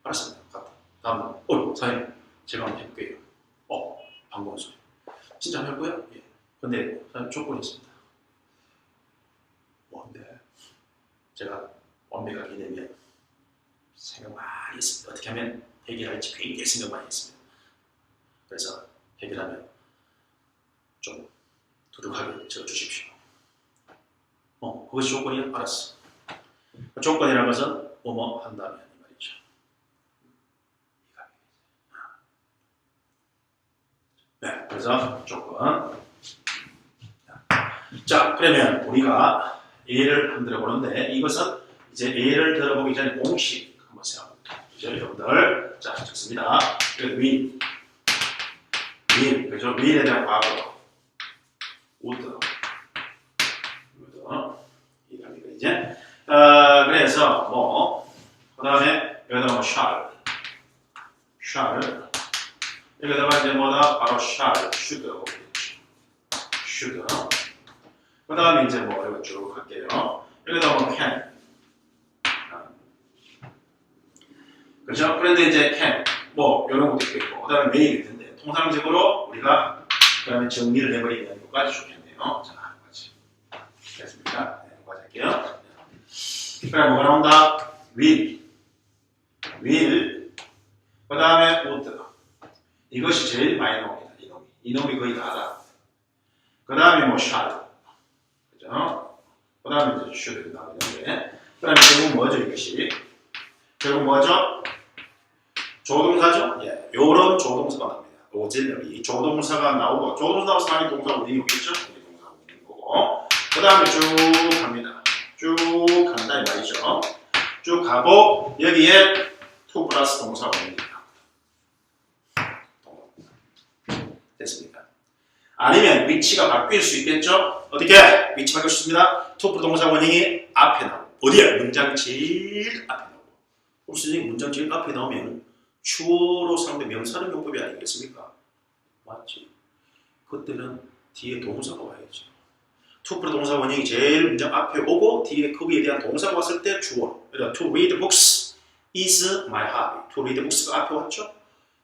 알았습니다. 다음 사장님 제가 한번 해볼게요. 방금 소리. 진짜 한번 해볼까요? 예. 근데 사장님 조건이 있습니다. 뭔데? 제가 완벽하게 되면 생각 많이 했습니다. 어떻게 하면 해결할지 굉장히 생각 많이 했습니다. 그래서 해결하면 좀 두둑하게 적어주십시오. 그것이 조건이야? 알았어. 조건이라는 것은 뭐뭐 한다면 이 말이죠. 네, 그래서 조건. 자, 그러면 우리가 예를 한번 들어보는데 이것은 이제 예를 들어보기 전에 공식 한번 생각해봅니다. 그죠, 여러분들? 자, 좋습니다. 윌, 그죠? 윌에 대한 과거, would, 이겁니다. 이제 그래서 그 다음에 여기다가 shall, 여기다가 이제 바로 shall, should. 그 다음에 이제 이거 쭉 할게요. 여기다가 can. 그렇죠? 그런데 이제 can, 이런 것도 있겠고, 그 다음에 may이 있는데, 통상적으로 우리가 그 다음에 정리를 해버리면 여기까지 좋겠네요. 자, 여기까지. 됐습니까? 네, 여기까지 할게요. 그럼 뭐가 나온다? will, 그 다음에 would. 이것이 제일 많이 나옵니다. 이놈이 거의 다다. 그 다음에 shall. 그죠? 그 다음에 이제 should 나오는데, 그 다음에 결국 뭐죠, 이것이? 결국 뭐죠? 조동사죠? 예, 요런 조동사가 나옵니다. auxiliary. 조동사가 나오고, 조동사 나와서 당연히 동사가 어디 오겠죠? 동사가 오는 거고. 그 다음에 쭉 갑니다. 쭉 간다, 이 말이죠. 쭉 가고, 여기에 to 플러스 동사가 옵니다. 됐습니까? 아니면 위치가 바뀔 수 있겠죠? 어떻게? 위치 바뀔 수 있습니다. to 동사 원형이 앞에 나오고, 어디에? 문장 제일 앞에 나오고. 혹시 문장 제일 앞에 나오면 주어로 상대 명사는 용법이 아니겠습니까? 맞지? 그때는 뒤에 동사가 와야죠. to 동사 원형이 제일 문장 앞에 오고 뒤에 거기에 대한 동사가 왔을 때 주어. 그러니까 to read books is my hobby. to read books가 앞에 왔죠?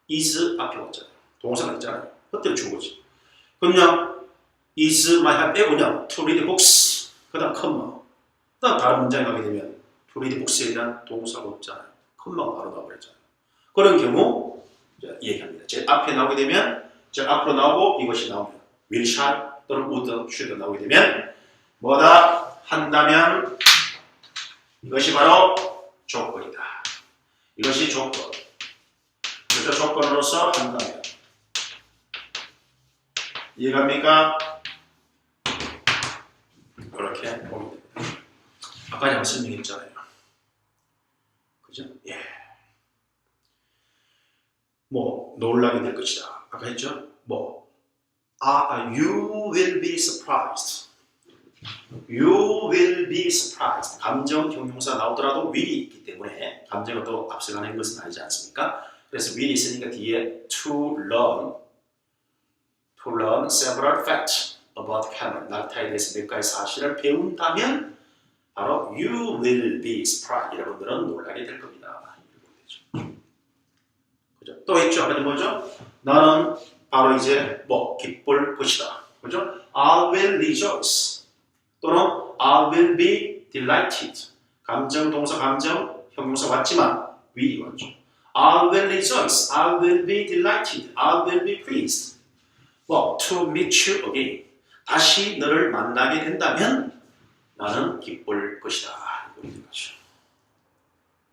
is 앞에 왔잖아요. 동사가 있잖아요. 그때는 주어지. 그냥 is my hobby에 뭐냐? to read books. 그 다음 컴마. 그 다음 다른 문장에 가게 되면 to read books에 대한 동사가 없잖아요. 컴마가 바로 나와버렸잖아요. 그런 경우 얘기합니다. 제일 앞에 나오게 되면 제일 앞으로 나오고 이것이 나오면 will, shall 또는 would, should 나오게 되면 뭐다? 한다면 이것이 바로 조건이다. 이것이 조건. 그래서 조건으로서 한다면 이해갑니까? 이렇게 보면 됩니다. 아까 한번 설명했잖아요. 그죠? 예. 놀라게 될 것이다. 아까 했죠? You will be surprised. You will be surprised. 감정 형용사 나오더라도 will이 있기 때문에 감정을 또 앞서가는 것은 아니지 않습니까? 그래서 will이 있으니까 뒤에 to learn several facts about camel. 낙타에 대해서 몇 가지 사실을 배운다면 바로 you will be surprised. 여러분들은 놀라게 될 겁니다. 그죠? 또 있죠. 그게 뭐죠? 나는 바로 이제 뭐 기쁠 것이다. 그죠? I will rejoice. 또는 I will be delighted. 감정, 동사, 감정, 형용사 왔지만 will이 왔죠. I will rejoice. I will be delighted. I will be pleased. 뭐 to meet you again. 다시 너를 만나게 된다면 나는 기쁠 것이다. 이런 거죠.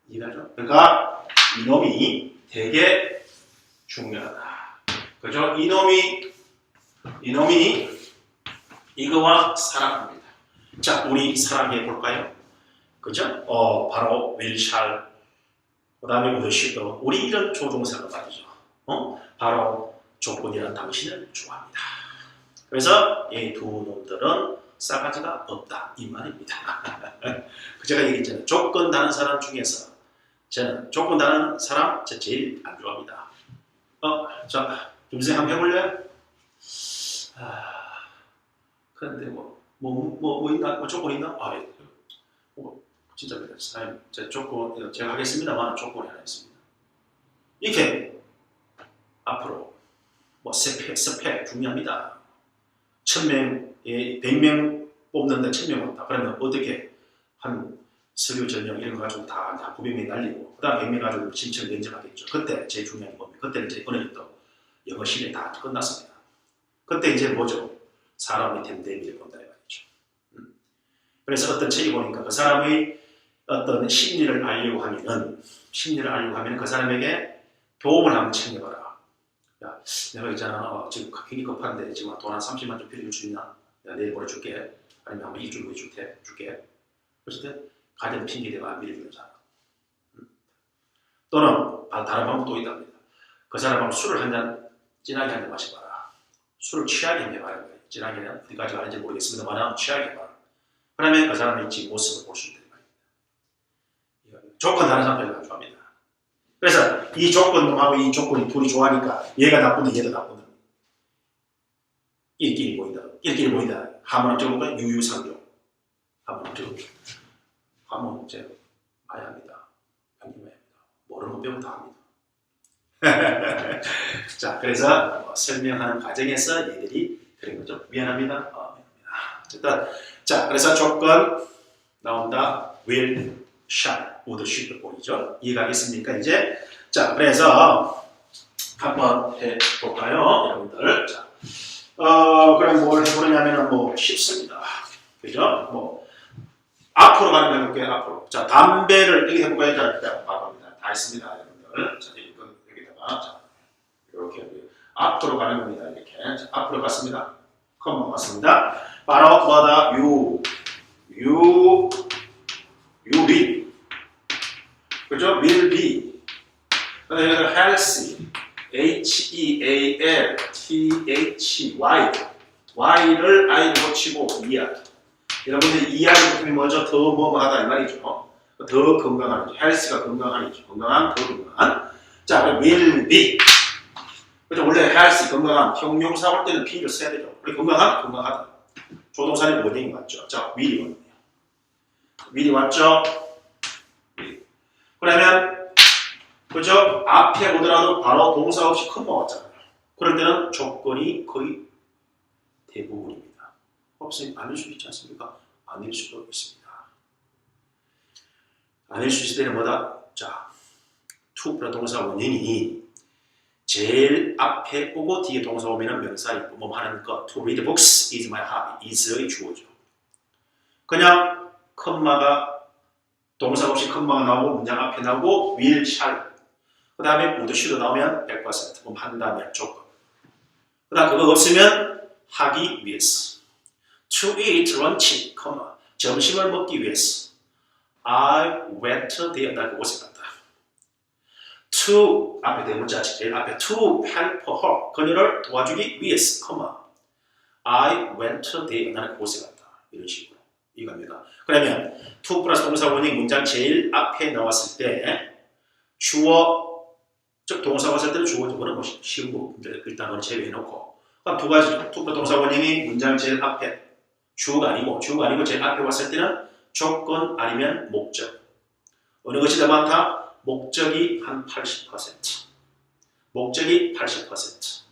이해가죠? 그러니까 이놈이 되게 중요하다. 그죠? 이놈이 이거와 사랑합니다. 자, 우리 사랑해 볼까요? 그죠? 바로 will shall. 그 다음에 would should. 우리 이런 조동사가 말이죠. 바로 조건이란 당신을 좋아합니다. 그래서 이 두 놈들은 싸가지가 없다 이 말입니다. 제가 얘기했잖아요. 조건 다른 사람 중에서 저는 조건 다른 사람 제일 안 좋아합니다. 자, 김선생 한번 해볼래요? 그런데 뭐 있나? 뭐 조건 있나? 진짜 그래요. 사장님, 제 조건 제가 하겠습니다만 조건이 하나 있습니다. 이렇게 앞으로 뭐 스펙 중요합니다. 1000명, 100명 뽑는데 1000명 왔다. 그러면 어떻게 한 서류 전형 이런 거 가지고 다 900명 날리고 그 다음 100명 가지고 신청 면접하겠죠. 그때 제일 중요한 게 뭡니까? 그때는 이제 어느 정도 영어 실력이 다 끝났습니다. 그때 이제 뭐죠? 사람의 됨됨이를 본다 이 말이죠. 그래서 어떤 책이 보니까 그 사람의 어떤 심리를 알려고 하면은 그 사람에게 도움을 한번 챙겨봐라. 야, 내가 있잖아. 지금 굉장히 급한데 지금 돈 한 30만 좀 빌려줄 수 있나? 내가 내일 보내줄게. 아니면 한번 일주일 후에 줄게. 그랬을 때 가진 핑계대가 안 빌려주는 사람. 또는 다른 방법도 있답니다. 그 사람하고 술을 진하게 한 잔 마셔봐라. 술을 취하게 해봐라. 진하게는 어디까지 가는지 모르겠습니다만 취하게 해봐라. 그러면 그 사람의 지 모습을 볼 수 있다. 조건 다른 사람 별로 안 좋아합니다. 그래서 이 조건하고 이 조건이 둘이 좋아하니까 얘가 나쁜데 얘도 나쁜데 일끼리 모인다. 한번 적어볼까요? 유유상종. 한번 적어볼까요? 한번 이제 봐야 합니다. 모르는 거 빼고 다 합니다. 자, 그래서 설명하는 과정에서 얘들이 그런 거죠. 미안합니다. 미안합니다. 어쨌든 자, 그래서 조건 나온다. will, shall, would, should 보이죠. 이해가겠습니까? 이제 자, 그래서 한번 해볼까요, 여러분들? 자, 그럼 뭘 해보느냐면은 뭐 쉽습니다. 그죠? 뭐 앞으로 가는 거 해볼게요. 앞으로. 자, 담배를 여기 해볼까요? 자, 봐봅니다. 다 했습니다, 여러분들. 자, 여기다가 자, 이렇게 앞으로 가는 겁니다. 이렇게. 자, 앞으로 갔습니다. 컴마 갔습니다. 바로 뭐다? you will. 그죠? will be. 그다음에 healthy. H-E-A-L-T-H-Y. Y를 I를 고치고 ER. 여러분들 ER이 붙으면 뭐죠? 더 뭐하다 이 말이죠. 더 건강한. health가 건강한이죠. 건강한, 더 건강한. 자, 그럼 will be. 그죠? 원래 healthy, 건강한. 형용사 올 때는 B를 써야 되죠. 우리 건강하다. 조동사는 원형이 맞죠. 자, will이 왔네요. will이 왔죠? 그러면 그죠? 앞에 오더라도 바로 동사 없이 컴마 왔잖아요. 그럴 때는 조건이 거의 대부분입니다. 없으면 아닐 수 있지 않습니까? 아닐 수도 있습니다. 아닐 수 있을 때는 뭐다? 자, to 플러스 동사 원형이 제일 앞에 오고 뒤에 동사 오면은 명사 있고 뭐 하는 거. To read books is my hobby. is의 주어죠. 그냥 컴마가 동사 없이 컴마가 나오고 문장 앞에 나오고 will, shall. 그 다음에 would, should 나오면 100%. 그럼 한다면 조건. 그 다음 그거 없으면 하기 위해서. To eat lunch, 점심을 먹기 위해서. I went there. 나 그곳에 갔다. To 앞에 대문자 제일 앞에 to help her. 그녀를 도와주기 위해서. I went there. 나는 그곳에 갔다. 이런 식으로. 이겁니다. 그러면 to 플러스 동사 원형 문장 제일 앞에 나왔을 때 주어 즉 동사 왔을 때는 주어 저거는 뭐 쉬운 거 일단 그건 제외해놓고 그럼 두 가지죠. to 플러스 동사 원형이 문장 제일 앞에 주어가 아니고 제일 앞에 왔을 때는 조건 아니면 목적. 어느 것이 더 많다? 목적이 한 80%. 목적이 80%.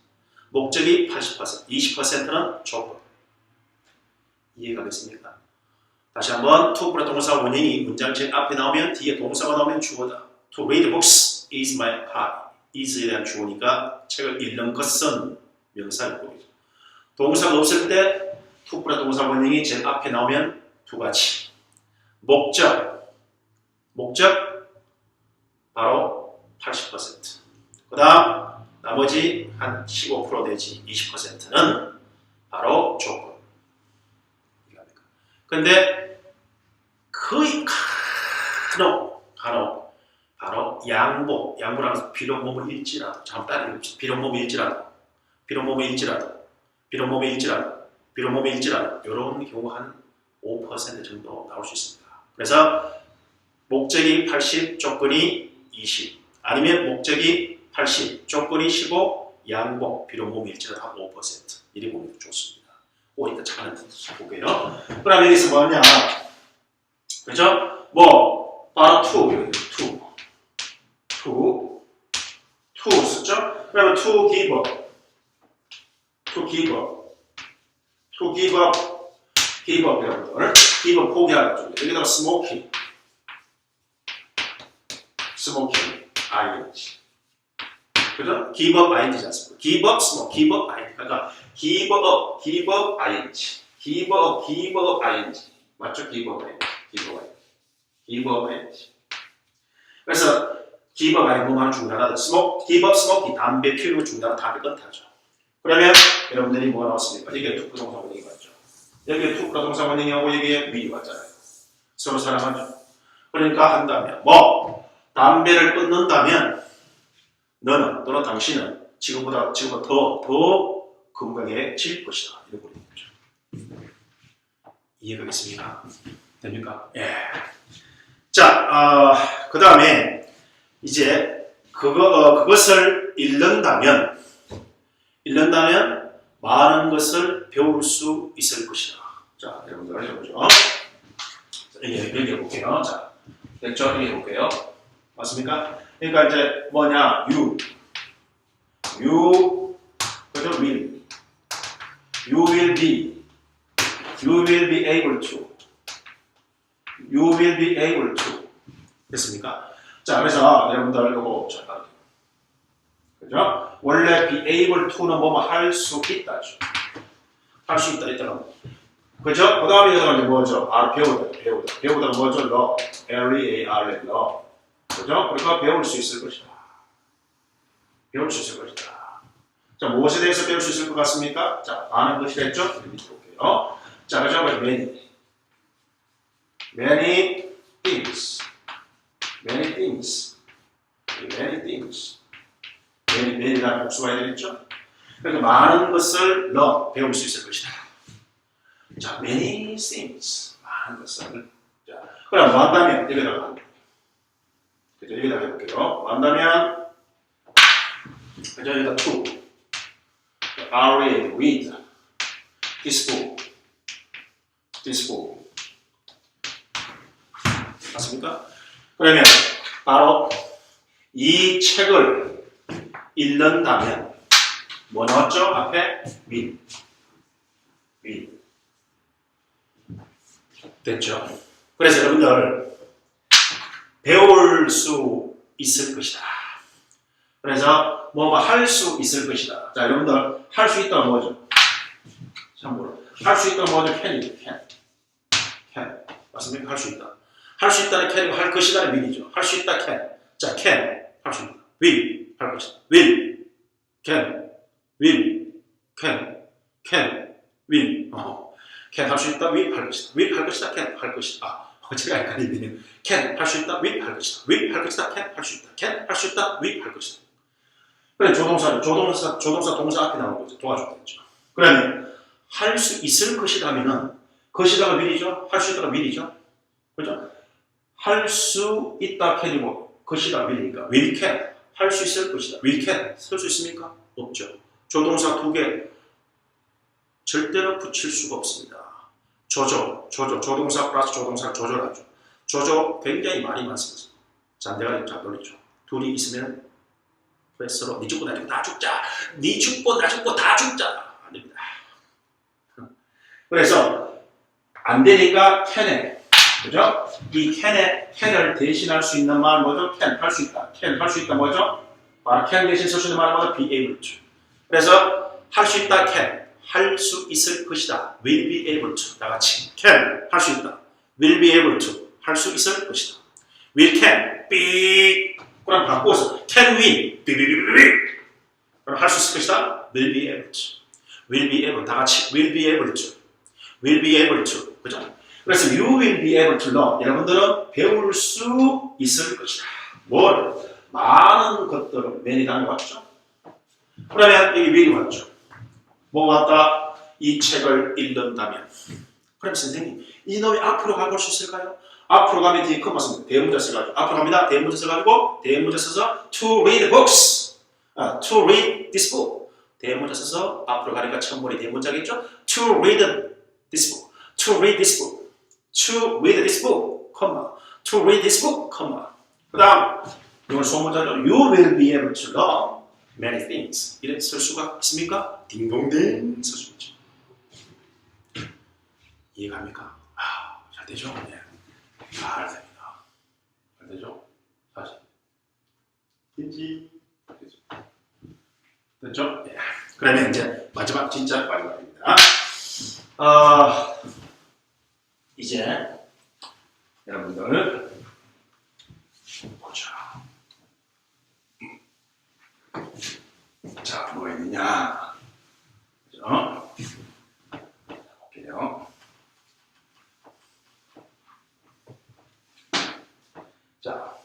목적이 80%. 20%는 조건. 이해가 됐습니까? 다시 한번 to 플러스 동사 원형이 문장 제일 앞에 나오면 뒤에 동사가 나오면 주어다. To read books is my hobby. is에 대한 주어니까 책을 읽는 것은 명사일 거죠. 동사가 없을 때 to 플러스 동사 원형이 제일 앞에 나오면 두 가지. 목적 바로 80%. 그 다음 나머지 한 15% 내지 20%는 바로 조건. 근데 거의 간혹 바로 양보라는 비록 몸을 잃지라도 잠깐 비록 몸을 잃지라도 이런 경우 한 5% 정도 나올 수 있습니다. 그래서 목적이 80, 조건이 20 아니면 목적이 80, 조건이 15, 양보, 비록 몸을 잃지라도 한 5% 이리 보면 좋습니다. 일단 잠깐 볼게요. 그럼 여기서 뭐냐? 그죠? 바로 to 쓰죠? 그러면 to give up 여러분들. give up 포기하는 중. 여기다가 smoking, ing. 그죠? give up ing지 않습니까? give up ing. 그러니까 give up ing. 맞죠? give up ing. 그래서 give up ing 뭐만 중단하다. give up smoking 담배 피우는 거 중단하다. 담배 끊다죠. 그러면 여러분들이 뭐가 나왔습니까? 이게 투 부동사 원형이 맞죠? 여기에 투 부동사 원형이 오고 여기에 위이 왔잖아요. 서로 사랑하죠. 그러니까 한다면 담배를 끊는다면 너는 당신은 지금보다 더 건강해질 것이다. 이렇게 보는 거죠. 이해가겠습니까? 됩니까? 예. 자, 그 다음에 이제 그것을 읽는다면 많은 것을 배울 수 있을 것이다. 자, 여러분들 해보죠. 여기 해볼게요. 자, 됐죠? 여기 해볼게요. 맞습니까? 그러니까 이제 뭐냐? 그죠? you will be able to. 됐습니까? 자, 그래서 여러분들 이거 잠깐. 그죠? 원래 be able to는 뭐뭐 할 수 있다죠. 할 수 있다, 이따가. 그죠? 그 다음에 이제 뭐죠? 배우다 뭐죠? L-E-A-R, 그죠? 그러니까 배울 수 있을 것이다. 자, 무엇에 대해서 배울 수 있을 것 같습니까? 자, 많은 것이 됐죠? 여기 밑에 볼게요. 자, 그죠? many things. many라는 복수가 해야 되겠죠? 그러니까 많은 것을 배울 수 있을 것이다. 자, many things. 많은 것을. 자, 그럼 뭐 한다면 여기다가 해볼게요. 한다면 그죠? 여기다 to read this book 맞습니까? 그러면 바로 이 책을 읽는다면 뭐 나왔죠? 앞에 will 됐죠? 그래서 여러분들 배울 수 있을 것이다. 그래서 뭐 할 수 있을 것이다. 자, 여러분들 할 수 있다는 뭐죠? 참고로 할 수 있다는 뭐죠? can. 맞습니까? 할 수 있다. 할 수 있다는 can이고 할 것이다는 will이죠. 할 수 있다 can. 자, can 할 수 있다. will 할 것이다. will can will can 할 수 있다. will 할 것이다. will 할 것이다. can 할 것이다. 제가 헷갈리네요. can 할 수 있다. will 할 것이다. will 할 것이다. can 할 수 있다. can 할 수 있다. will 할 것이다. 그래 조동사 동사 앞에 나오는 거죠. 도와주면 되죠. 그러면 할 수 있을 것이라면은 것이다가 will이죠. 할 수 있다가 will이죠. 그죠? 할 수 있다 can이고 것이다 will이니까 will can 할 수 있을 것이다. will can 쓸 수 있습니까? 없죠. 조동사 두 개 절대로 붙일 수가 없습니다. 조동사 플러스 조동사 조조라죠. 조조 굉장히 많이 많습니다. 자, 내가 잘 놀리죠. 둘이 있으면 프레스로 니 죽고 나 죽고 다 죽자. 니 죽고 나 죽고 다 죽자. 안 됩니다. 그래서 안 되니까 can에, 그죠? 이 can을 대신할 수 있는 말 뭐죠? can 할 수 있다. can 할 수 있다 뭐죠? 바로 can 대신 쓸 수 있는 말 뭐죠? be able to. 그래서 할 수 있다 can 할 수 있을 것이다. will be able to. 다 같이 can 할 수 있다. will be able to 할 수 있을 것이다. will can be 그럼 바꿔서 can win 그럼 할 수 있을 것이다. will be able to. will be able 다 같이 will be able to. will be able to. 그죠? 그래서 you will be able to learn. 여러분들은 배울 수 있을 것이다. 뭘? 많은 것들을 맨이 다녀왔죠. 그러면 여기 will이 왔죠. 뭐 왔다? 이 책을 읽는다면. 그럼 선생님, 이놈이 앞으로 가볼 수 있을까요? 앞으로 가면 뒤에 컴마 씁니다. 대문자 써가지고. 앞으로 갑니다. 대문자 써가지고, 대문자 써서 to read books. to read this book. 대문자 써서 앞으로 가니까 첫머리 대문자겠죠? to read this book. to read this book. to read this book, to read this book, 그 다음 이건 소문자죠. You will be able to learn many things. 이래 쓸 수가 있습니까? 딩동댕 쓸 수 있죠. 이해갑니까? 잘 되죠? 네. 잘 됩니다. 잘 되죠? 다시. 됐죠? 네. 그러면 이제 마지막 진짜 마지막입니다. 이제 여러분들 보자. 자, 뭐가 있느냐? 그죠? 볼게요. 자,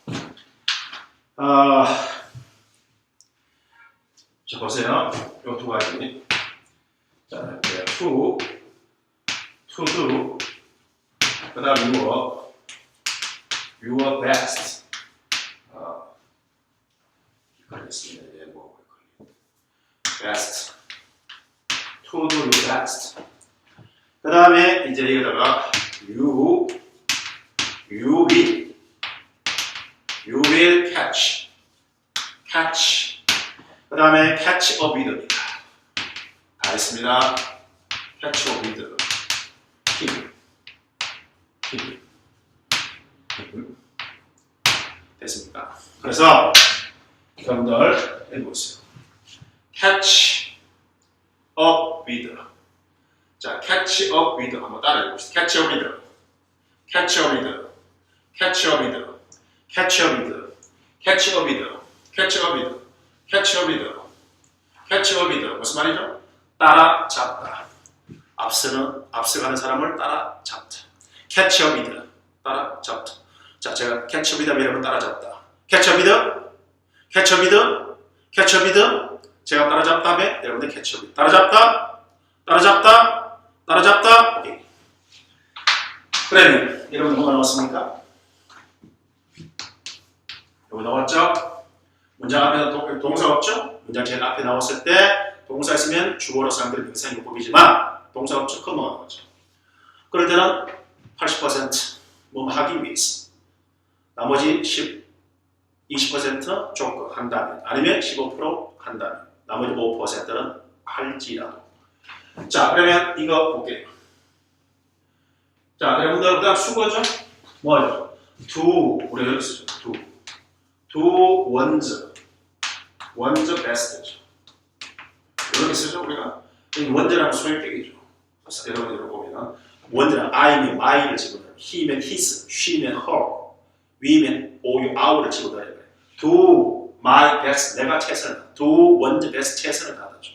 자 보세요. 요 두 가지. 자, to do. 그 다음 your best. 이거였습니다. best. to do your best. 그 다음에 이제 여기다가 you will catch. 그 다음에 catch a reader입니다. 다 했습니다. catch a reader. 됐습니까? 그래서 여러분들 해보세요. catch up with. 자, catch up with 한번 따라해 봅시다. catch up with. catch up with. catch up with. catch up with. catch up with. catch up with. catch up with. catch up with. 무슨 말이죠? 따라잡다. 앞서가는 사람을 따라잡다. catch up with. 따라잡다. 자, 제가 catch up with 여러분 따라잡다. catch up with. catch up with. catch up with. 제가 따라잡다에 여러분들 catch up with. 따라잡다. 오케이. 그러면 여러분 뭐가 나왔습니까? 여기 나왔죠? 문장 앞에 동사 없죠? 문장 제일 앞에 나왔을 때 동사 있으면 주어로 사람들이 명사용법이지만 동사 없죠? 커머가 나왔죠. 그럴 때는 80% 뭐 하기 위해서 나머지 20% 조금 한다면 아니면 15% 한다면 나머지 5%는 할지라도. 자, 그러면 이거 볼게요. 자, 여러분들 그 다음 수거죠? 뭐죠? do, 우리가 여기 쓰죠. do one's best죠. 이렇게 쓰죠, 우리가. one's라는 소유격이죠. 여러분들 보면 one's는 I면 my를 집어넣어요. he면 his, she면 her, we면 ou를 집어넣어요. do my best, 내가 최선을 다. do one's best, 최선을 다하죠.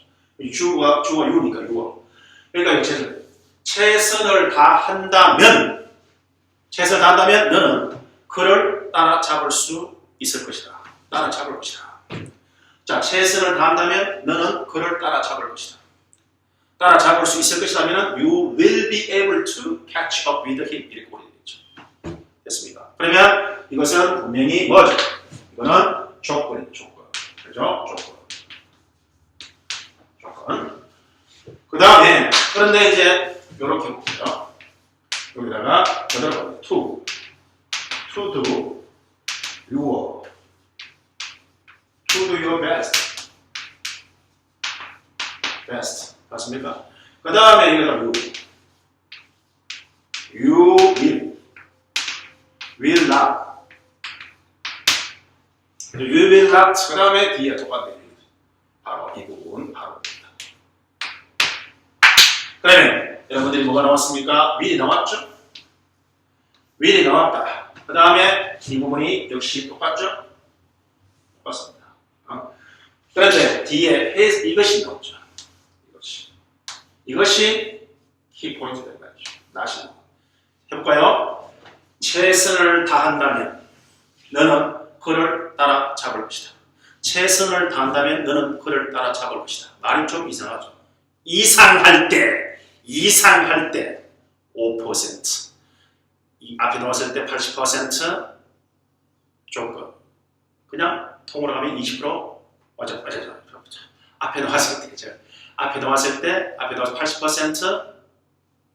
주가 you니까 you. 그러니까 최선을 다한다면 너는 그를 따라잡을 수 있을 것이다. 따라잡을 것이다. 자, 최선을 다한다면 너는 그를 따라잡을 것이다. 따라잡을 수 있을 것이라면 you will be able to catch up with him. 이렇게 보내겠죠. 됐습니까? 그러면 이것은 분명히 뭐죠? 이거는 조건이죠. 조건. 그죠? 조건. 그 다음에 그런데 이제 이렇게 볼게요. 여기다가 그대로 to do your best 맞습니까? 그 다음에 이거다 you will not you will not 그 다음에 뒤에 똑같네 바로 이 부분 바로 그러면 여러분들이 뭐가 나왔습니까? will이 나왔죠? will이 나왔다. 그 다음에 이 부분이 역시 똑같죠? 똑같습니다. 그런데 뒤에 has 이것이 나오죠. 이것이 키포인트가 되는 거죠. 나시 해볼까요? 최선을 다한다면 너는 그를 따라잡을 것이다. 최선을 다한다면 너는 그를 따라잡을 것이다. 말이 좀 이상하죠. 이상할 때 5%. 이 앞에 나왔을 때 80% 조금. 그냥 통으로 가면 20% 맞아. 앞에 나왔을 때 그죠? 앞에 나왔을 때 80%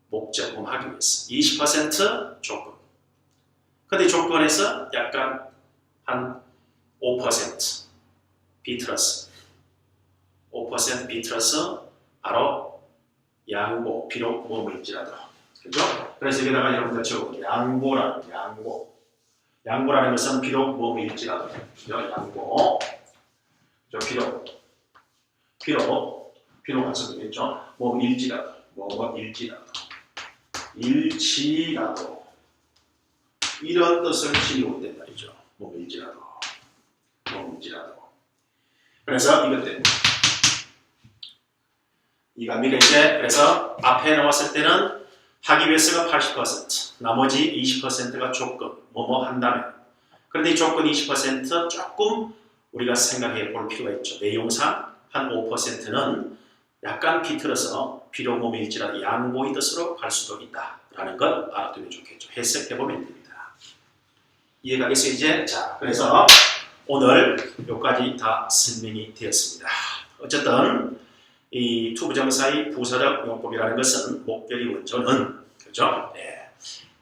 목적음 하기 위해서 20% 조금. 근데 조건에서 약간 한 5% 비틀어서 5% 비틀어서 바로 양보 비록 뭐일지라도 그죠? 그래서 여기다가 여러분들 적어 양보라는 것은 비록 뭐일지라도 양보 비록 가서 되겠죠? 일지라도 이런 뜻을 지니고 있단 말이죠. 일지라도 그래서 이것 때문에 이갑니까 이제 그래서 앞에 나왔을 때는 하기 위해서가 80% 나머지 20%가 조건 뭐뭐 한다면 그런데 이 조건 20% 조금 우리가 생각해 볼 필요가 있죠. 내용상 한 5%는 약간 비틀어서 비록 몸일지라도 양보의 뜻으로 갈 수도 있다라는 것 알아두면 좋겠죠. 해석해 보면 됩니다. 이해가겠어요 이제? 자, 그래서 오늘 여기까지 다 설명이 되었습니다. 어쨌든 이 투부정사의 부사적 용법이라는 것은 목결이 원조는 그죠? 네.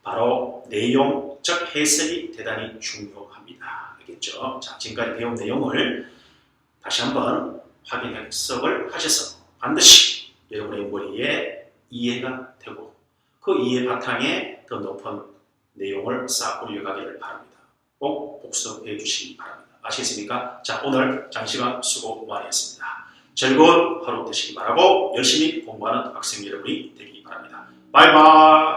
바로 내용적 해석이 대단히 중요합니다. 알겠죠? 자, 지금까지 배운 내용을 다시 한번 확인 해석을 하셔서 반드시 여러분의 머리에 이해가 되고 그 이해 바탕에 더 높은 내용을 쌓아 올려가기를 바랍니다. 꼭 복습해 주시기 바랍니다. 아시겠습니까? 자, 오늘 장시간 수고 많이 했습니다. 즐거운 하루 되시기 바라고 열심히 공부하는 학생 여러분이 되기 바랍니다. 바이바이.